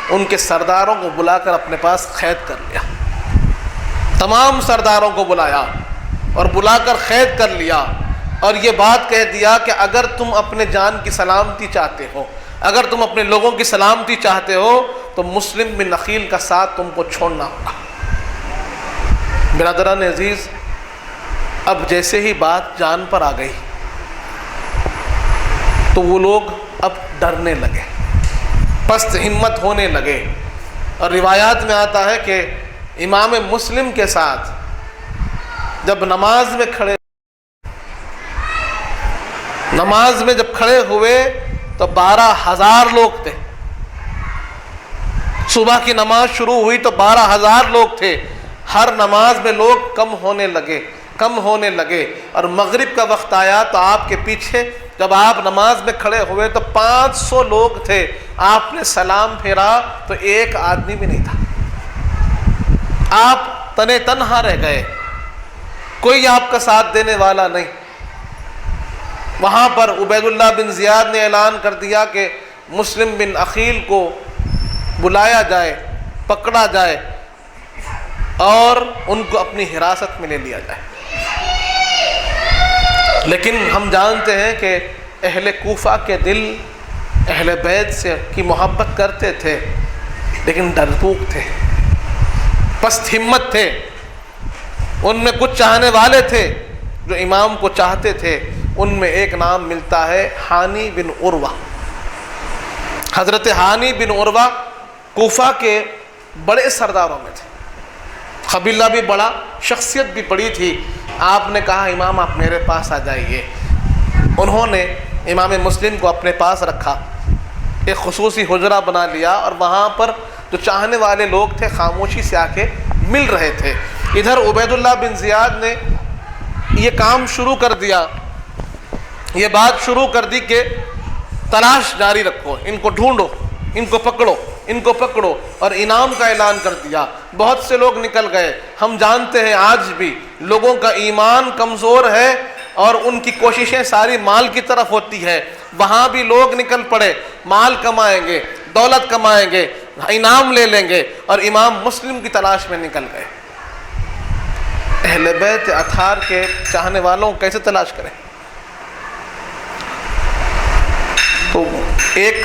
A: ان کے سرداروں کو بلا کر اپنے پاس قید کر لیا۔ تمام سرداروں کو بلایا اور بلا کر قید کر لیا، اور یہ بات کہہ دیا کہ اگر تم اپنے جان کی سلامتی چاہتے ہو، اگر تم اپنے لوگوں کی سلامتی چاہتے ہو تو مسلم بن عقیل کا ساتھ تم کو چھوڑنا ہوگا۔ برادران عزیز، اب جیسے ہی بات جان پر آ گئی تو وہ لوگ اب ڈرنے لگے، پست ہمت ہونے لگے، اور روایات میں آتا ہے کہ امام مسلم کے ساتھ جب نماز میں جب کھڑے ہوئے تو 12,000 لوگ تھے۔ صبح کی نماز شروع ہوئی تو 12,000 لوگ تھے۔ ہر نماز میں لوگ کم ہونے لگے، اور مغرب کا وقت آیا تو آپ کے پیچھے جب آپ نماز میں کھڑے ہوئے تو 500 لوگ تھے۔ آپ نے سلام پھیرا تو ایک آدمی بھی نہیں تھا، آپ تنے تنہا رہ گئے، کوئی آپ کا ساتھ دینے والا نہیں۔ وہاں پر عبید اللہ بن زیاد نے اعلان کر دیا کہ مسلم بن عقیل کو بلایا جائے، پکڑا جائے، اور ان کو اپنی حراست میں لے لیا جائے۔ لیکن ہم جانتے ہیں کہ اہل کوفہ کے دل اہل بیت سے کی محبت کرتے تھے، لیکن ڈرپوک تھے، پست ہمت تھے۔ ان میں کچھ چاہنے والے تھے جو امام کو چاہتے تھے، ان میں ایک نام ملتا ہے ہانی بن عروہ۔ حضرت ہانی بن عروہ کوفہ کے بڑے سرداروں میں تھے، قبیلہ بھی بڑا، شخصیت بھی بڑی تھی۔ آپ نے کہا امام آپ میرے پاس آ جائیے۔ انہوں نے امام مسلم کو اپنے پاس رکھا، ایک خصوصی حجرہ بنا لیا، اور وہاں پر جو چاہنے والے لوگ تھے خاموشی سے آ کے مل رہے تھے۔ ادھر عبید اللہ بن زیاد نے یہ کام شروع کر دیا، یہ بات شروع کر دی کہ تلاش جاری رکھو، ان کو ڈھونڈو، ان کو پکڑو، اور انعام کا اعلان کر دیا۔ بہت سے لوگ نکل گئے۔ ہم جانتے ہیں آج بھی لوگوں کا ایمان کمزور ہے اور ان کی کوششیں ساری مال کی طرف ہوتی ہے۔ وہاں بھی لوگ نکل پڑے، مال کمائیں گے، دولت کمائیں گے، انعام لے لیں گے، اور امام مسلم کی تلاش میں نکل گئے۔ اہل بیت اطہار کے چاہنے والوں کو کیسے تلاش کریں؟ تو ایک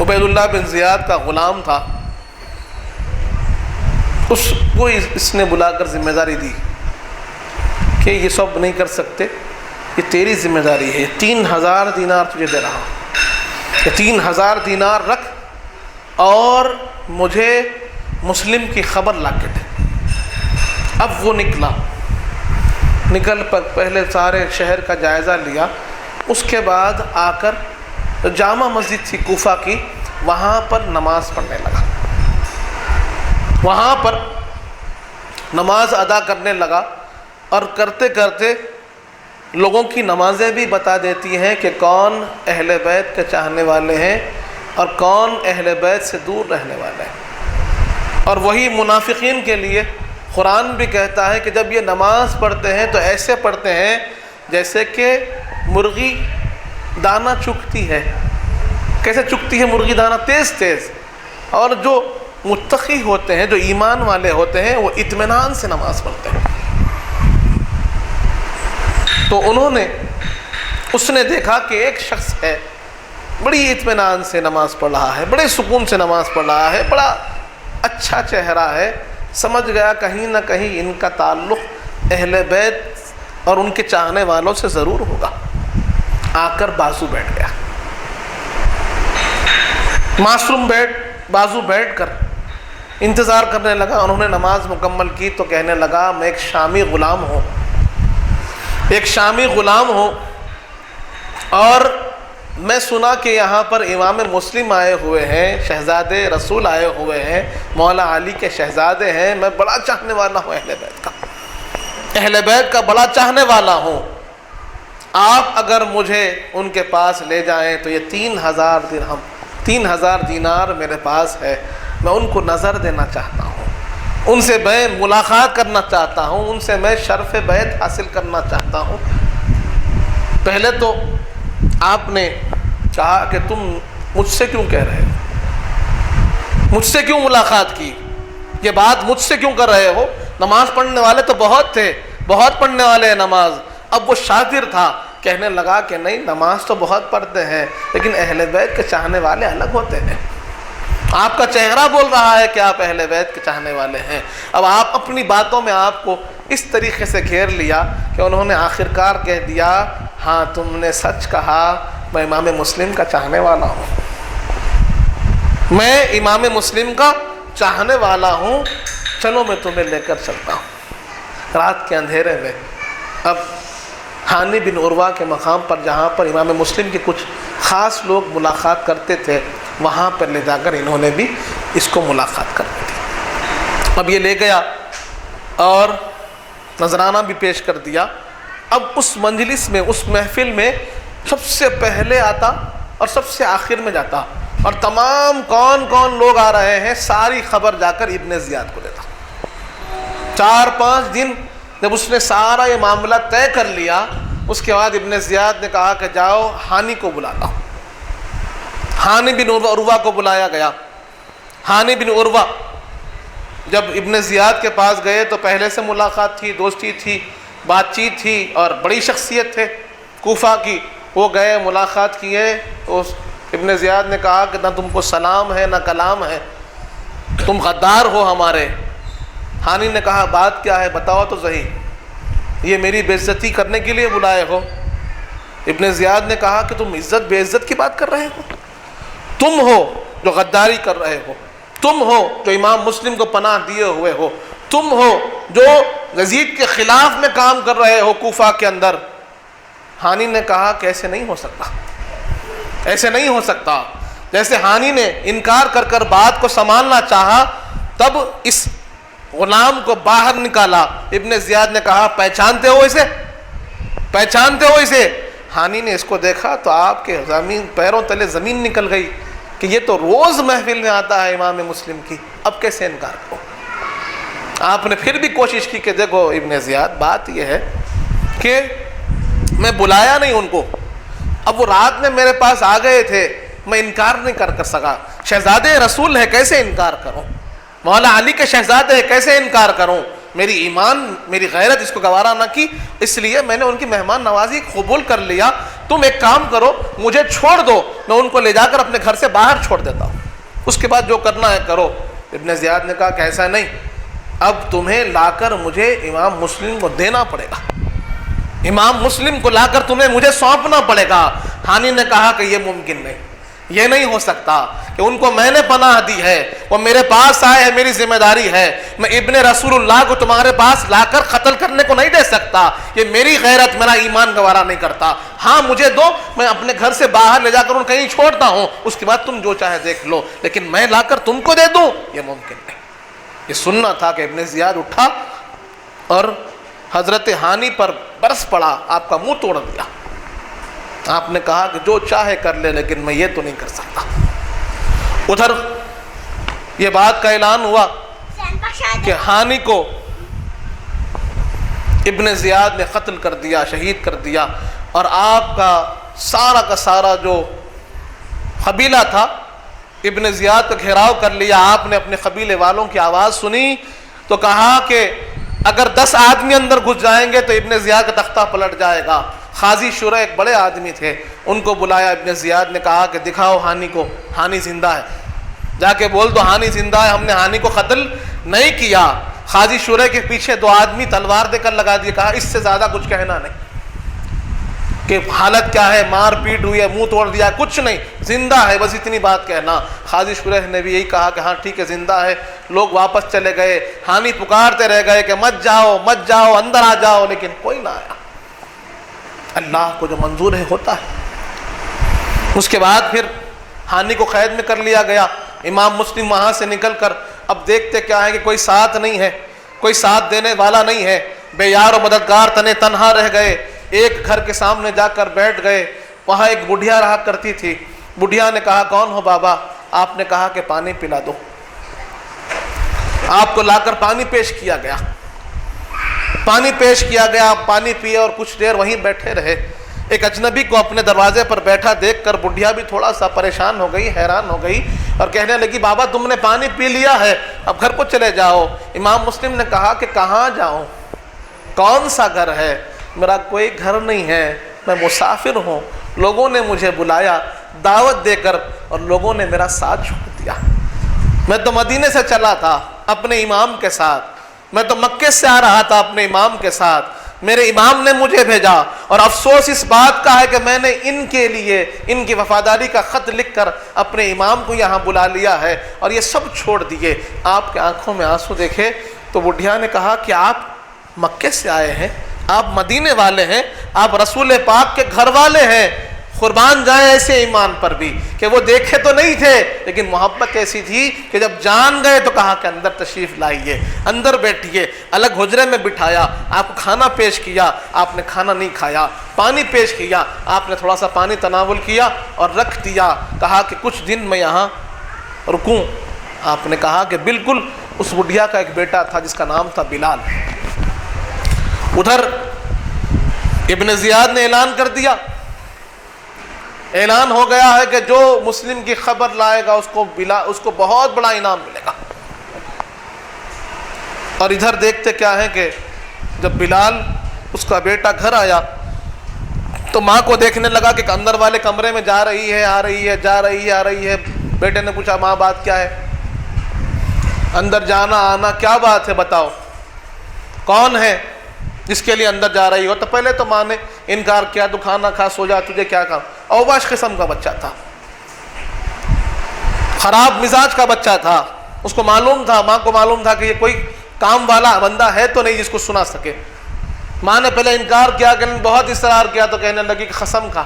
A: عبید اللہ بن زیاد کا غلام تھا، اس کو اس نے بلا کر ذمہ داری دی کہ یہ سب نہیں کر سکتے، یہ تیری ذمہ داری ہے، 3000 دینار تجھے دے رہا ہوں، یہ 3000 دینار رکھ اور مجھے مسلم کی خبر لا کے دے۔ اب وہ نکل پر پہلے سارے شہر کا جائزہ لیا، اس کے بعد آ کر جامع مسجد تھی کوفہ کی، وہاں پر نماز پڑھنے لگا، وہاں پر نماز ادا کرنے لگا، اور کرتے کرتے لوگوں کی نمازیں بھی بتا دیتی ہیں کہ کون اہل بیت کے چاہنے والے ہیں اور کون اہل بیت سے دور رہنے والے ہیں۔ اور وہی منافقین کے لیے قرآن بھی کہتا ہے کہ جب یہ نماز پڑھتے ہیں تو ایسے پڑھتے ہیں جیسے کہ مرغی دانہ چگتی ہے۔ کیسے چگتی ہے مرغی دانہ؟ تیز تیز۔ اور جو متقی ہوتے ہیں، جو ایمان والے ہوتے ہیں، وہ اطمینان سے نماز پڑھتے ہیں۔ تو اس نے دیکھا کہ ایک شخص ہے، بڑی اطمینان سے نماز پڑھ رہا ہے، بڑے سکون سے نماز پڑھ رہا ہے، بڑا اچھا چہرہ ہے، سمجھ گیا کہیں نہ کہیں ان کا تعلق اہل بیت اور ان کے چاہنے والوں سے ضرور ہوگا۔ آ کر بازو بیٹھ گیا، معصوم بازو بیٹھ کر انتظار کرنے لگا۔ انہوں نے نماز مکمل کی تو کہنے لگا میں ایک شامی غلام ہوں، اور میں سنا کہ یہاں پر امام مسلم آئے ہوئے ہیں، شہزادے رسول آئے ہوئے ہیں، مولا علی کے شہزادے ہیں، میں بڑا چاہنے والا ہوں اہل بیت کا بڑا چاہنے والا ہوں۔ آپ اگر مجھے ان کے پاس لے جائیں تو یہ 3000 درہم 3000 دینار میرے پاس ہے، میں ان کو نظر دینا چاہتا ہوں، ان سے میں ملاقات کرنا چاہتا ہوں، ان سے میں شرف بیعت حاصل کرنا چاہتا ہوں۔ پہلے تو آپ نے کہا کہ تم مجھ سے کیوں کہہ رہے ہو، مجھ سے کیوں ملاقات کی، یہ بات مجھ سے کیوں کر رہے ہو؟ نماز پڑھنے والے تو بہت تھے، بہت پڑھنے والے ہیں نماز۔ اب وہ شاطر تھا، کہنے لگا کہ نہیں، نماز تو بہت پڑھتے ہیں لیکن اہل بیت کے چاہنے والے الگ ہوتے ہیں۔ آپ کا چہرہ بول رہا ہے کہ آپ اہل بیت کے چاہنے والے ہیں۔ اب آپ اپنی باتوں میں آپ کو اس طریقے سے گھیر لیا کہ انہوں نے آخرکار کہہ دیا ہاں تم نے سچ کہا، میں امام مسلم کا چاہنے والا ہوں، میں امام مسلم کا چاہنے والا ہوں، چلو میں تمہیں لے کر چلتا ہوں۔ رات کے اندھیرے میں اب ہانی بن عروہ کے مقام پر، جہاں پر امام مسلم کے کچھ خاص لوگ ملاقات کرتے تھے، وہاں پر لے جا کر انہوں نے بھی اس کو ملاقات کر دی۔ اب یہ لے گیا اور نذرانہ بھی پیش کر دیا۔ اب اس مجلس میں، اس محفل میں سب سے پہلے آتا اور سب سے آخر میں جاتا، اور تمام کون کون لوگ آ رہے ہیں ساری خبر جا کر ابن زیاد کو دیتا۔ 4-5 دن جب اس نے سارا یہ معاملہ طے کر لیا، اس کے بعد ابن زیاد نے کہا کہ جاؤ ہانی کو بلاتا ہوں۔ ہانی بن عروہ کو بلایا گیا۔ ہانی بن عروہ جب ابن زیاد کے پاس گئے تو پہلے سے ملاقات تھی، دوستی تھی، بات چیت تھی، اور بڑی شخصیت تھے کوفہ کی۔ وہ گئے، ملاقات کیے، تو ابن زیاد نے کہا کہ نہ تم کو سلام ہے نہ کلام ہے، تم غدار ہو ہمارے۔ ہانی نے کہا بات کیا ہے، بتاؤ تو صحیح، یہ میری بے عزتی کرنے کے لیے بلائے ہو؟ ابن زیاد نے کہا کہ تم عزت بے عزت کی بات کر رہے ہو، تم ہو جو غداری کر رہے ہو، تم ہو جو امام مسلم کو پناہ دیے ہوئے ہو، تم ہو جو یزید کے خلاف میں کام کر رہے ہو کوفہ کے اندر۔ ہانی نے کہا کہ ایسے نہیں ہو سکتا، ایسے نہیں ہو سکتا۔ جیسے ہانی نے انکار کر کر بات کو سنبھالنا چاہا، تب اس غلام کو باہر نکالا۔ ابن زیاد نے کہا پہچانتے ہو اسے، پہچانتے ہو اسے؟ ہانی نے اس کو دیکھا تو آپ کے پیروں تلے زمین نکل گئی کہ یہ تو روز محفل میں آتا ہے امام مسلم کی، اب کیسے انکار کرو؟ آپ نے پھر بھی کوشش کی کہ دیکھو ابن زیاد، بات یہ ہے کہ میں بلایا نہیں ان کو، اب وہ رات میں میرے پاس آ گئے تھے، میں انکار نہیں کر سکا، شہزادے رسول ہے کیسے انکار کروں، مولا علی کے شہزادے ہے کیسے انکار کروں، میری ایمان میری غیرت اس کو گوارا نہ کی، اس لیے میں نے ان کی مہمان نوازی قبول کر لیا۔ تم ایک کام کرو، مجھے چھوڑ دو، میں ان کو لے جا کر اپنے گھر سے باہر چھوڑ دیتا ہوں، اس کے بعد جو کرنا ہے کرو۔ ابن زیاد نے کہا کہ ایسا نہیں، اب تمہیں لا کر مجھے امام مسلم کو دینا پڑے گا، امام مسلم کو لا کر تمہیں مجھے سونپنا پڑے گا۔ ہانی نے کہا کہ یہ ممکن نہیں، یہ نہیں ہو سکتا کہ ان کو میں نے پناہ دی ہے، وہ میرے پاس آئے ہیں، میری ذمہ داری ہے، میں ابن رسول اللہ کو تمہارے پاس لا کر قتل کرنے کو نہیں دے سکتا، یہ میری غیرت میرا ایمان گوارا نہیں کرتا۔ ہاں مجھے دو، میں اپنے گھر سے باہر لے جا کر ان کہیں چھوڑتا ہوں، اس کے بعد تم جو چاہے دیکھ لو، لیکن میں لا کر تم کو دے دوں یہ ممکن نہیں۔ یہ سننا تھا کہ ابن زیاد اٹھا اور حضرت ہانی پر برس پڑا، آپ کا منہ توڑ دیا۔ آپ نے کہا کہ جو چاہے کر لے، لیکن میں یہ تو نہیں کر سکتا۔ ادھر یہ بات کا اعلان ہوا کہ ہانی کو ابن زیاد نے قتل کر دیا، شہید کر دیا، اور آپ کا سارا جو قبیلہ تھا ابن زیاد کا گھیراؤ کر لیا۔ آپ نے اپنے قبیلے والوں کی آواز سنی تو کہا کہ اگر 10 آدمی اندر گھس جائیں گے تو ابن زیاد کا تختہ پلٹ جائے گا۔ قاضی شورا ایک بڑے آدمی تھے، ان کو بلایا۔ ابن زیاد نے کہا کہ دکھاؤ ہانی کو، ہانی زندہ ہے، جا کے بول دو ہانی زندہ ہے، ہم نے ہانی کو قتل نہیں کیا۔ قاضی شورا کے پیچھے 2 آدمی تلوار دے کر لگا دیے، کہا اس سے زیادہ کچھ کہنا نہیں کہ حالت کیا ہے، مار پیٹ ہوئی ہے، منہ توڑ دیا ہے، کچھ نہیں، زندہ ہے، بس اتنی بات کہنا۔ قاضی شورہ نے بھی یہی کہا کہ ہاں ٹھیک ہے زندہ ہے۔ لوگ واپس چلے گئے، ہانی پکارتے رہ گئے کہ مت جاؤ مت جاؤ، اندر آ جاؤ، لیکن کوئی نہ آیا۔ اللہ کو جو منظور ہے ہوتا ہے۔ اس کے بعد پھر ہانی کو قید میں کر لیا گیا۔ امام مسلم وہاں سے نکل کر اب دیکھتے کیا ہے کہ کوئی ساتھ نہیں ہے، کوئی ساتھ دینے والا نہیں ہے، بے یار و مددگار تنے تنہا رہ گئے۔ ایک گھر کے سامنے جا کر بیٹھ گئے، وہاں ایک بڑھیا رہا کرتی تھی۔ بڑھیا نے کہا کون ہو بابا؟ آپ نے کہا کہ پانی پلا دو۔ آپ کو لا کر پانی پیش کیا گیا، پانی پیش کیا گیا، پانی پیے اور کچھ دیر وہیں بیٹھے رہے۔ ایک اجنبی کو اپنے دروازے پر بیٹھا دیکھ کر بڑھیا بھی تھوڑا سا پریشان ہو گئی، حیران ہو گئی، اور کہنے لگی بابا تم نے پانی پی لیا ہے، اب گھر کو چلے جاؤ۔ امام مسلم نے کہا کہ کہاں جاؤں، کون سا گھر ہے؟ میرا کوئی گھر نہیں ہے، میں مسافر ہوں، لوگوں نے مجھے بلایا دعوت دے کر اور لوگوں نے میرا ساتھ چھوڑ دیا۔ میں تو مدینے سے چلا تھا اپنے امام کے ساتھ، میں تو مکے سے آ رہا تھا اپنے امام کے ساتھ، میرے امام نے مجھے بھیجا، اور افسوس اس بات کا ہے کہ میں نے ان کے لیے ان کی وفاداری کا خط لکھ کر اپنے امام کو یہاں بلا لیا ہے اور یہ سب چھوڑ دیے۔ آپ کے آنکھوں میں آنسو دیکھے تو بڑھیا نے کہا کہ آپ مکے سے آئے ہیں، آپ مدینے والے ہیں، آپ رسول پاک کے گھر والے ہیں، قربان جائیں ایسے ایمان پر بھی کہ وہ دیکھے تو نہیں تھے لیکن محبت ایسی تھی کہ جب جان گئے تو کہا کہ اندر تشریف لائیے، اندر بیٹھیے، الگ حجرے میں بٹھایا، آپ کو کھانا پیش کیا، آپ نے کھانا نہیں کھایا، پانی پیش کیا، آپ نے تھوڑا سا پانی تناول کیا اور رکھ دیا، کہا کہ کچھ دن میں یہاں رکوں۔ آپ نے کہا کہ بالکل۔ اس بڑھیا کا ایک بیٹا تھا جس کا نام تھا بلال۔ ادھر ابن زیاد نے اعلان کر دیا، اعلان ہو گیا ہے کہ جو مسلم کی خبر لائے گا اس کو بہت بڑا انعام ملے گا۔ اور ادھر دیکھتے کیا ہے کہ جب بلال اس کا بیٹا گھر آیا تو ماں کو دیکھنے لگا کہ اندر والے کمرے میں جا رہی ہے، آ رہی ہے، جا رہی ہے، آ رہی ہے۔ بیٹے نے پوچھا ماں بات کیا ہے؟ اندر جانا آنا کیا بات ہے بتاؤ، کون ہے جس کے لیے اندر جا رہی ہو؟ تو پہلے تو ماں نے انکار کیا، تو کھانا کھا سو جا، تجھے کیا کام؟ اوباش قسم کا بچہ تھا، خراب مزاج کا بچہ تھا، اس کو معلوم تھا، ماں کو معلوم تھا کہ یہ کوئی کام والا بندہ ہے تو نہیں جس کو سنا سکے۔ ماں نے پہلے انکار کیا کہ بہت اصرار کیا تو کہنے لگی کہ قسم کھا،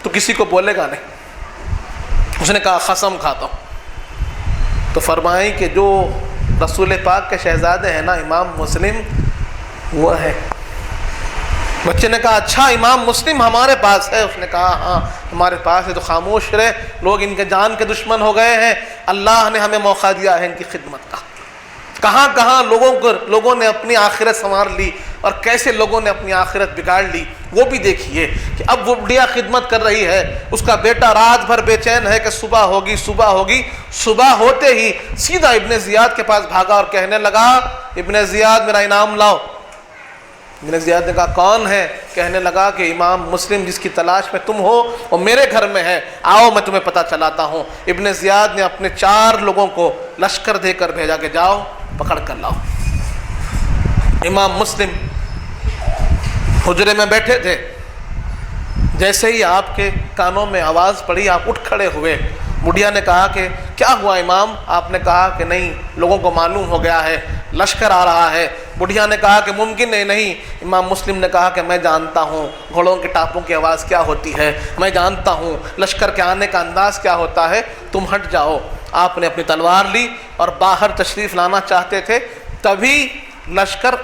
A: تو کسی کو بولے گا نہیں۔ اس نے کہا قسم کھاتا ہوں۔ تو فرمائی کہ جو رسول پاک کے شہزادے ہیں نا امام مسلم، وہ ہے۔ بچے نے کہا اچھا امام مسلم ہمارے پاس ہے؟ اس نے کہا ہاں ہمارے پاس ہے۔ تو خاموش رہے، لوگ ان کے جان کے دشمن ہو گئے ہیں، اللہ نے ہمیں موقع دیا ہے ان کی خدمت کا۔ کہاں کہاں لوگوں نے اپنی آخرت سنوار لی اور کیسے لوگوں نے اپنی آخرت بگاڑ لی، وہ بھی دیکھیے کہ اب وہ بڑھیا خدمت کر رہی ہے، اس کا بیٹا رات بھر بے چین ہے کہ صبح ہوگی صبح ہوگی، صبح ہوتے ہی سیدھا ابن زیاد کے پاس بھاگا اور کہنے لگا ابن زیاد میرا انعام لاؤ۔ ابن زیاد نے کہا کون ہے؟ کہنے لگا کہ امام مسلم جس کی تلاش میں تم ہو وہ میرے گھر میں ہے، آؤ میں تمہیں پتہ چلاتا ہوں۔ ابن زیاد نے اپنے 4 لوگوں کو لشکر دے کر بھیجا کہ جاؤ پکڑ کر لاؤ۔ امام مسلم حجرے میں بیٹھے تھے، جیسے ہی آپ کے کانوں میں آواز پڑی آپ اٹھ کھڑے ہوئے۔ بڑھیا نے کہا کہ کیا ہوا امام؟ آپ نے کہا کہ نہیں، لوگوں کو معلوم ہو گیا ہے، لشکر آ رہا ہے۔ بڑھیا نے کہا کہ ممکن نہیں۔ امام مسلم نے کہا کہ میں جانتا ہوں گھوڑوں کے ٹاپوں کی آواز کیا ہوتی ہے، میں جانتا ہوں لشکر کے آنے کا انداز کیا ہوتا ہے، تم ہٹ جاؤ۔ آپ نے اپنی تلوار لی اور باہر تشریف لانا چاہتے تھے، تبھی لشکر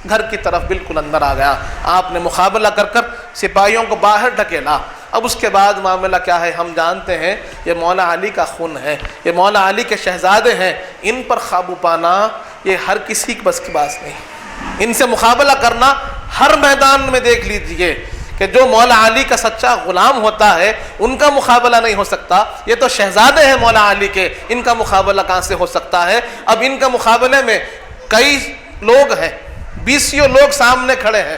A: گھر کی طرف بالکل اندر آ گیا۔ آپ نے مقابلہ کر کر سپاہیوں کو باہر ڈھکیلا۔ اب اس کے بعد معاملہ کیا ہے ہم جانتے ہیں، یہ مولا علی کا خون ہے، یہ مولا علی کے شہزادے ہیں، ان پر قابو پانا یہ ہر کسی کے بس کی بات نہیں۔ ان سے مقابلہ کرنا ہر میدان میں دیکھ لیجئے کہ جو مولا علی کا سچا غلام ہوتا ہے ان کا مقابلہ نہیں ہو سکتا۔ یہ تو شہزادے ہیں مولا علی کے، ان کا مقابلہ کہاں سے ہو سکتا ہے؟ اب ان کا مقابلے میں کئی لوگ ہیں، 20 لوگ سامنے کھڑے ہیں،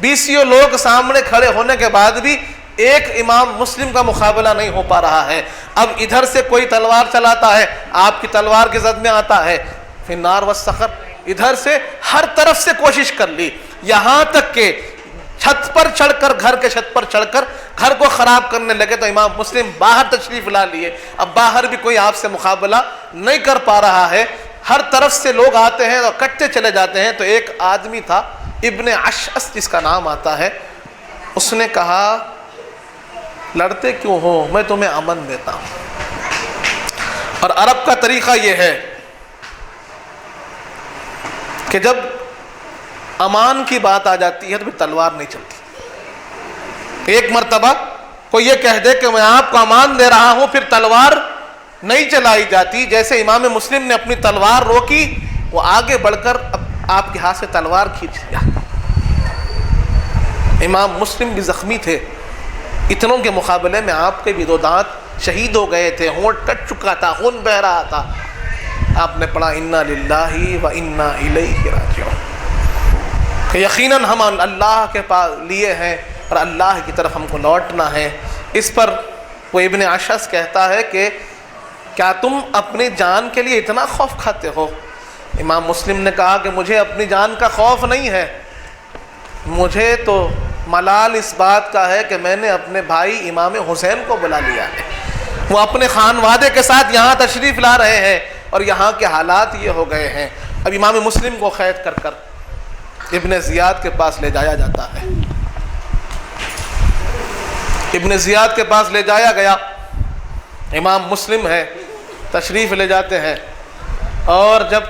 A: 20 لوگ سامنے کھڑے ہونے کے بعد بھی ایک امام مسلم کا مقابلہ نہیں ہو پا رہا ہے۔ اب ادھر سے کوئی تلوار چلاتا ہے، آپ کی تلوار کی زد میں آتا ہے، پھر نار والسخر، ادھر سے ہر طرف سے کوشش کر لی، یہاں تک کہ چھت پر چڑھ کر، گھر کے چھت پر چڑھ کر گھر کو خراب کرنے لگے تو امام مسلم باہر تشریف لا لیے۔ اب باہر بھی کوئی آپ سے مقابلہ نہیں کر پا رہا ہے، ہر طرف سے لوگ آتے ہیں اور کٹتے چلے جاتے ہیں۔ تو ایک آدمی تھا ابن اشعث جس کا نام آتا ہے، اس نے کہا لڑتے کیوں ہو، میں تمہیں امن دیتا ہوں۔ اور عرب کا طریقہ یہ ہے کہ جب امان کی بات آ جاتی ہے تو پھر تلوار نہیں چلتی۔ ایک مرتبہ کوئی یہ کہہ دے کہ میں آپ کو امان دے رہا ہوں، پھر تلوار نہیں چلائی جاتی۔ جیسے امام مسلم نے اپنی تلوار روکی، وہ آگے بڑھ کر آپ کے ہاتھ سے تلوار کھینچ لیا۔ امام مسلم بھی زخمی تھے، اتنوں کے مقابلے میں آپ کے بھی 2 دانت شہید ہو گئے تھے، ہونٹ کٹ چکا تھا، خون بہ رہا تھا۔ آپ نے پڑھا انا للہ و انا الیہ راجعون، کہ یقیناً ہم اللہ کے پاس لیے ہیں اور اللہ کی طرف ہم کو لوٹنا ہے۔ اس پر وہ ابن اشعث کہتا ہے کہ کیا تم اپنی جان کے لیے اتنا خوف کھاتے ہو؟ امام مسلم نے کہا کہ مجھے اپنی جان کا خوف نہیں ہے، مجھے تو ملال اس بات کا ہے کہ میں نے اپنے بھائی امام حسین کو بلا لیا ہے، وہ اپنے خانوادے کے ساتھ یہاں تشریف لا رہے ہیں اور یہاں کے حالات یہ ہو گئے ہیں۔ اب امام مسلم کو قید کر کر ابن زیاد کے پاس لے جایا جاتا ہے۔ ابن زیاد کے پاس لے جایا گیا، امام مسلم ہے، تشریف لے جاتے ہیں، اور جب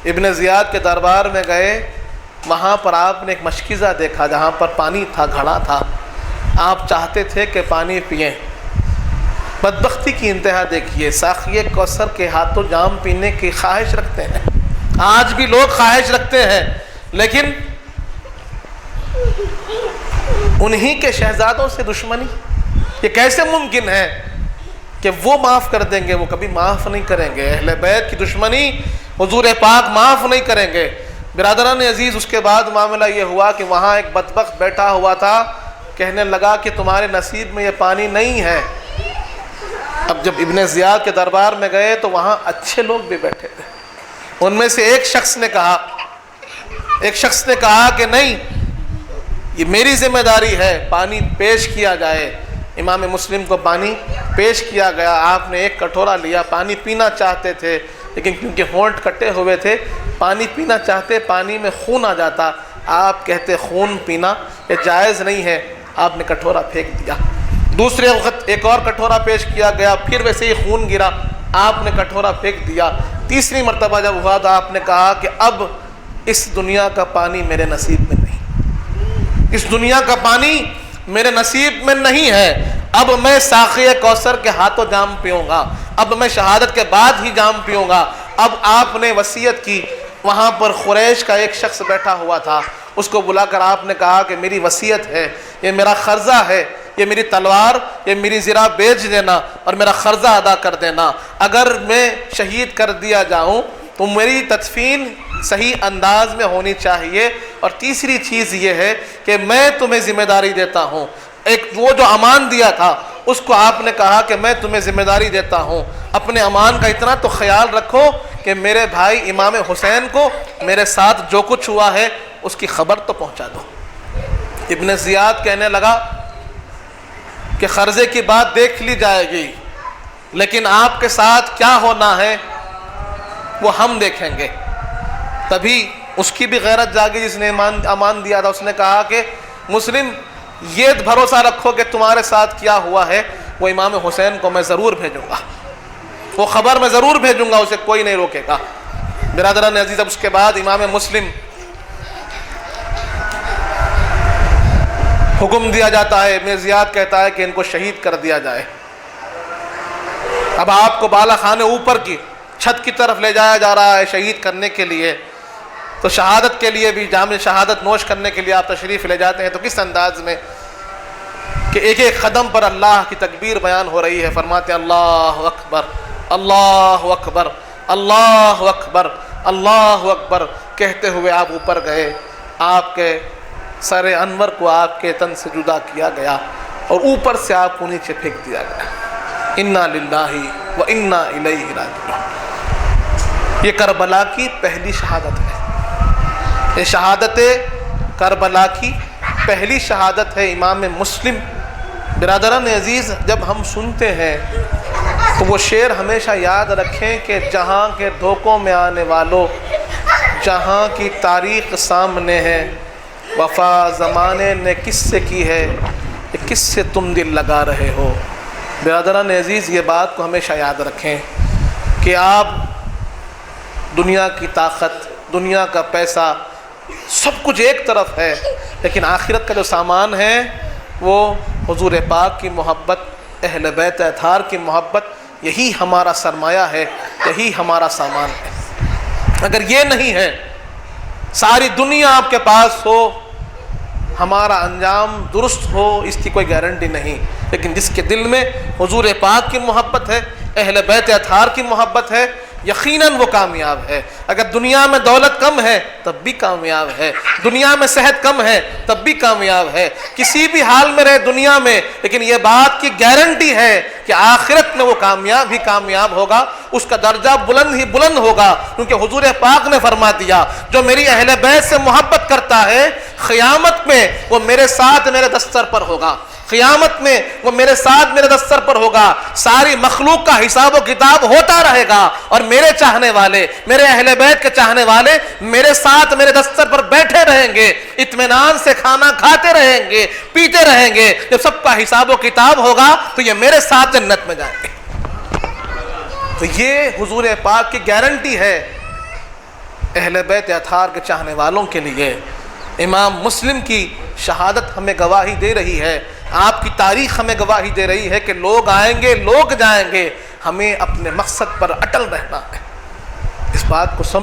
A: ابن زیاد کے دربار میں گئے وہاں پر آپ نے ایک مشکیزہ دیکھا جہاں پر پانی تھا، گھڑا تھا۔ آپ چاہتے تھے کہ پانی پئیں، بدبختی کی انتہا دیکھیے، ساقی کوثر کے ہاتھوں جام پینے کی خواہش رکھتے ہیں۔ آج بھی لوگ خواہش رکھتے ہیں، لیکن انہی کے شہزادوں سے دشمنی، یہ کیسے ممکن ہے کہ وہ معاف کر دیں گے؟ وہ کبھی معاف نہیں کریں گے۔ اہل بیت کی دشمنی حضور پاک معاف نہیں کریں گے۔ برادران عزیز، اس کے بعد معاملہ یہ ہوا کہ وہاں ایک بدبخت بیٹھا ہوا تھا، کہنے لگا کہ تمہارے نصیب میں یہ پانی نہیں ہے۔ اب جب ابن زیاد کے دربار میں گئے تو وہاں اچھے لوگ بھی بیٹھے تھے، ان میں سے ایک شخص نے کہا کہ نہیں، یہ میری ذمہ داری ہے، پانی پیش کیا جائے۔ امام مسلم کو پانی پیش کیا گیا، آپ نے ایک کٹورا لیا، پانی پینا چاہتے تھے لیکن کیونکہ ہونٹ کٹے ہوئے تھے پانی پینا چاہتے، پانی میں خون آ جاتا، آپ کہتے خون پینا یہ جائز نہیں ہے، آپ نے کٹورا پھینک دیا۔ دوسرے وقت ایک اور کٹورا پیش کیا گیا، پھر ویسے ہی خون گرا، آپ نے کٹورا پھینک دیا۔ تیسری مرتبہ جب ہوا تو آپ نے کہا کہ اب اس دنیا کا پانی میرے نصیب میں نہیں، اس دنیا کا پانی میرے نصیب میں نہیں ہے، اب میں ساقی کوثر کے ہاتھوں جام پیوں گا، اب میں شہادت کے بعد ہی جام پیوں گا۔ اب آپ نے وصیت کی، وہاں پر قریش کا ایک شخص بیٹھا ہوا تھا، اس کو بلا کر آپ نے کہا کہ میری وصیت ہے، یہ میرا قرضہ ہے، یہ میری تلوار، یہ میری زرہ بیچ دینا اور میرا قرضہ ادا کر دینا، اگر میں شہید کر دیا جاؤں تو میری تدفین صحیح انداز میں ہونی چاہیے، اور تیسری چیز یہ ہے کہ میں تمہیں ذمہ داری دیتا ہوں، ایک وہ جو امان دیا تھا اس کو آپ نے کہا کہ میں تمہیں ذمہ داری دیتا ہوں، اپنے امان کا اتنا تو خیال رکھو کہ میرے بھائی امام حسین کو میرے ساتھ جو کچھ ہوا ہے اس کی خبر تو پہنچا دو۔ ابن زیاد کہنے لگا کہ قرضے کی بات دیکھ لی جائے گی، لیکن آپ کے ساتھ کیا ہونا ہے وہ ہم دیکھیں گے۔ تبھی اس کی بھی غیرت جاگی جس نے امان دیا تھا، اس نے کہا کہ مسلم یہ بھروسہ رکھو کہ تمہارے ساتھ کیا ہوا ہے وہ امام حسین کو میں ضرور بھیجوں گا، وہ خبر میں ضرور بھیجوں گا، اسے کوئی نہیں روکے گا۔ برادران عزیز، اب اس کے بعد امام مسلم حکم دیا جاتا ہے، ابن زیاد کہتا ہے کہ ان کو شہید کر دیا جائے۔ اب آپ کو بالا خانے اوپر کی چھت کی طرف لے جایا جا رہا ہے شہید کرنے کے لیے، تو شہادت کے لیے بھی جام شہادت نوش کرنے کے لیے آپ تشریف لے جاتے ہیں، تو کس انداز میں کہ ایک ایک قدم پر اللہ کی تکبیر بیان ہو رہی ہے، فرماتے ہیں اللہ اکبر اللہ اکبر اللہ اکبر اللہ اکبر کہتے ہوئے آپ اوپر گئے، آپ کے سر انور کو آپ کے تن سے جدا کیا گیا اور اوپر سے آپ کو نیچے پھینک دیا گیا۔ انا للہ و انا الیہ راجعون۔ یہ کربلا کی پہلی شہادت ہے، یہ شہادت کربلا کی پہلی شہادت ہے امام مسلم۔ برادران عزیز، جب ہم سنتے ہیں تو وہ شعر ہمیشہ یاد رکھیں کہ جہاں کے دھوکوں میں آنے والوں، جہاں کی تاریخ سامنے ہے، وفا زمانے نے کس سے کی ہے، کہ کس سے تم دل لگا رہے ہو۔ برادران عزیز، یہ بات کو ہمیشہ یاد رکھیں کہ آپ دنیا کی طاقت، دنیا کا پیسہ، سب کچھ ایک طرف ہے، لیکن آخرت کا جو سامان ہے وہ حضور پاک کی محبت، اہل بیت اطہار کی محبت، یہی ہمارا سرمایہ ہے، یہی ہمارا سامان ہے۔ اگر یہ نہیں ہے، ساری دنیا آپ کے پاس ہو، ہمارا انجام درست ہو، اس کی کوئی گارنٹی نہیں، لیکن جس کے دل میں حضور پاک کی محبت ہے، اہل بیت اطہار کی محبت ہے، یقیناً وہ کامیاب ہے۔ اگر دنیا میں دولت کم ہے تب بھی کامیاب ہے، دنیا میں صحت کم ہے تب بھی کامیاب ہے، کسی بھی حال میں رہے دنیا میں، لیکن یہ بات کی گارنٹی ہے کہ آخرت میں وہ کامیاب ہی کامیاب ہوگا، اس کا درجہ بلند ہی بلند ہوگا، کیونکہ حضور پاک نے فرما دیا جو میری اہل بیت سے محبت کرتا ہے قیامت میں وہ میرے ساتھ میرے دستر پر ہوگا، قیامت میں وہ میرے ساتھ میرے دستر پر ہوگا، ساری مخلوق کا حساب و کتاب ہوتا رہے گا، اور میرے چاہنے والے، میرے اہل بیت کے چاہنے والے میرے ساتھ میرے دستر پر بیٹھے رہیں گے، اطمینان سے کھانا کھاتے رہیں گے، پیتے رہیں گے۔ جب سب کا حساب و کتاب ہوگا تو یہ میرے ساتھ جنت میں جائیں گے۔ تو یہ حضور پاک کی گارنٹی ہے اہل بیت اطہار کے چاہنے والوں کے لیے۔ امام مسلم کی شہادت ہمیں گواہی دے رہی ہے، آپ کی تاریخ ہمیں گواہی دے رہی ہے کہ لوگ آئیں گے، لوگ جائیں گے، ہمیں اپنے مقصد پر اٹل رہنا ہے۔ اس بات کو سمجھ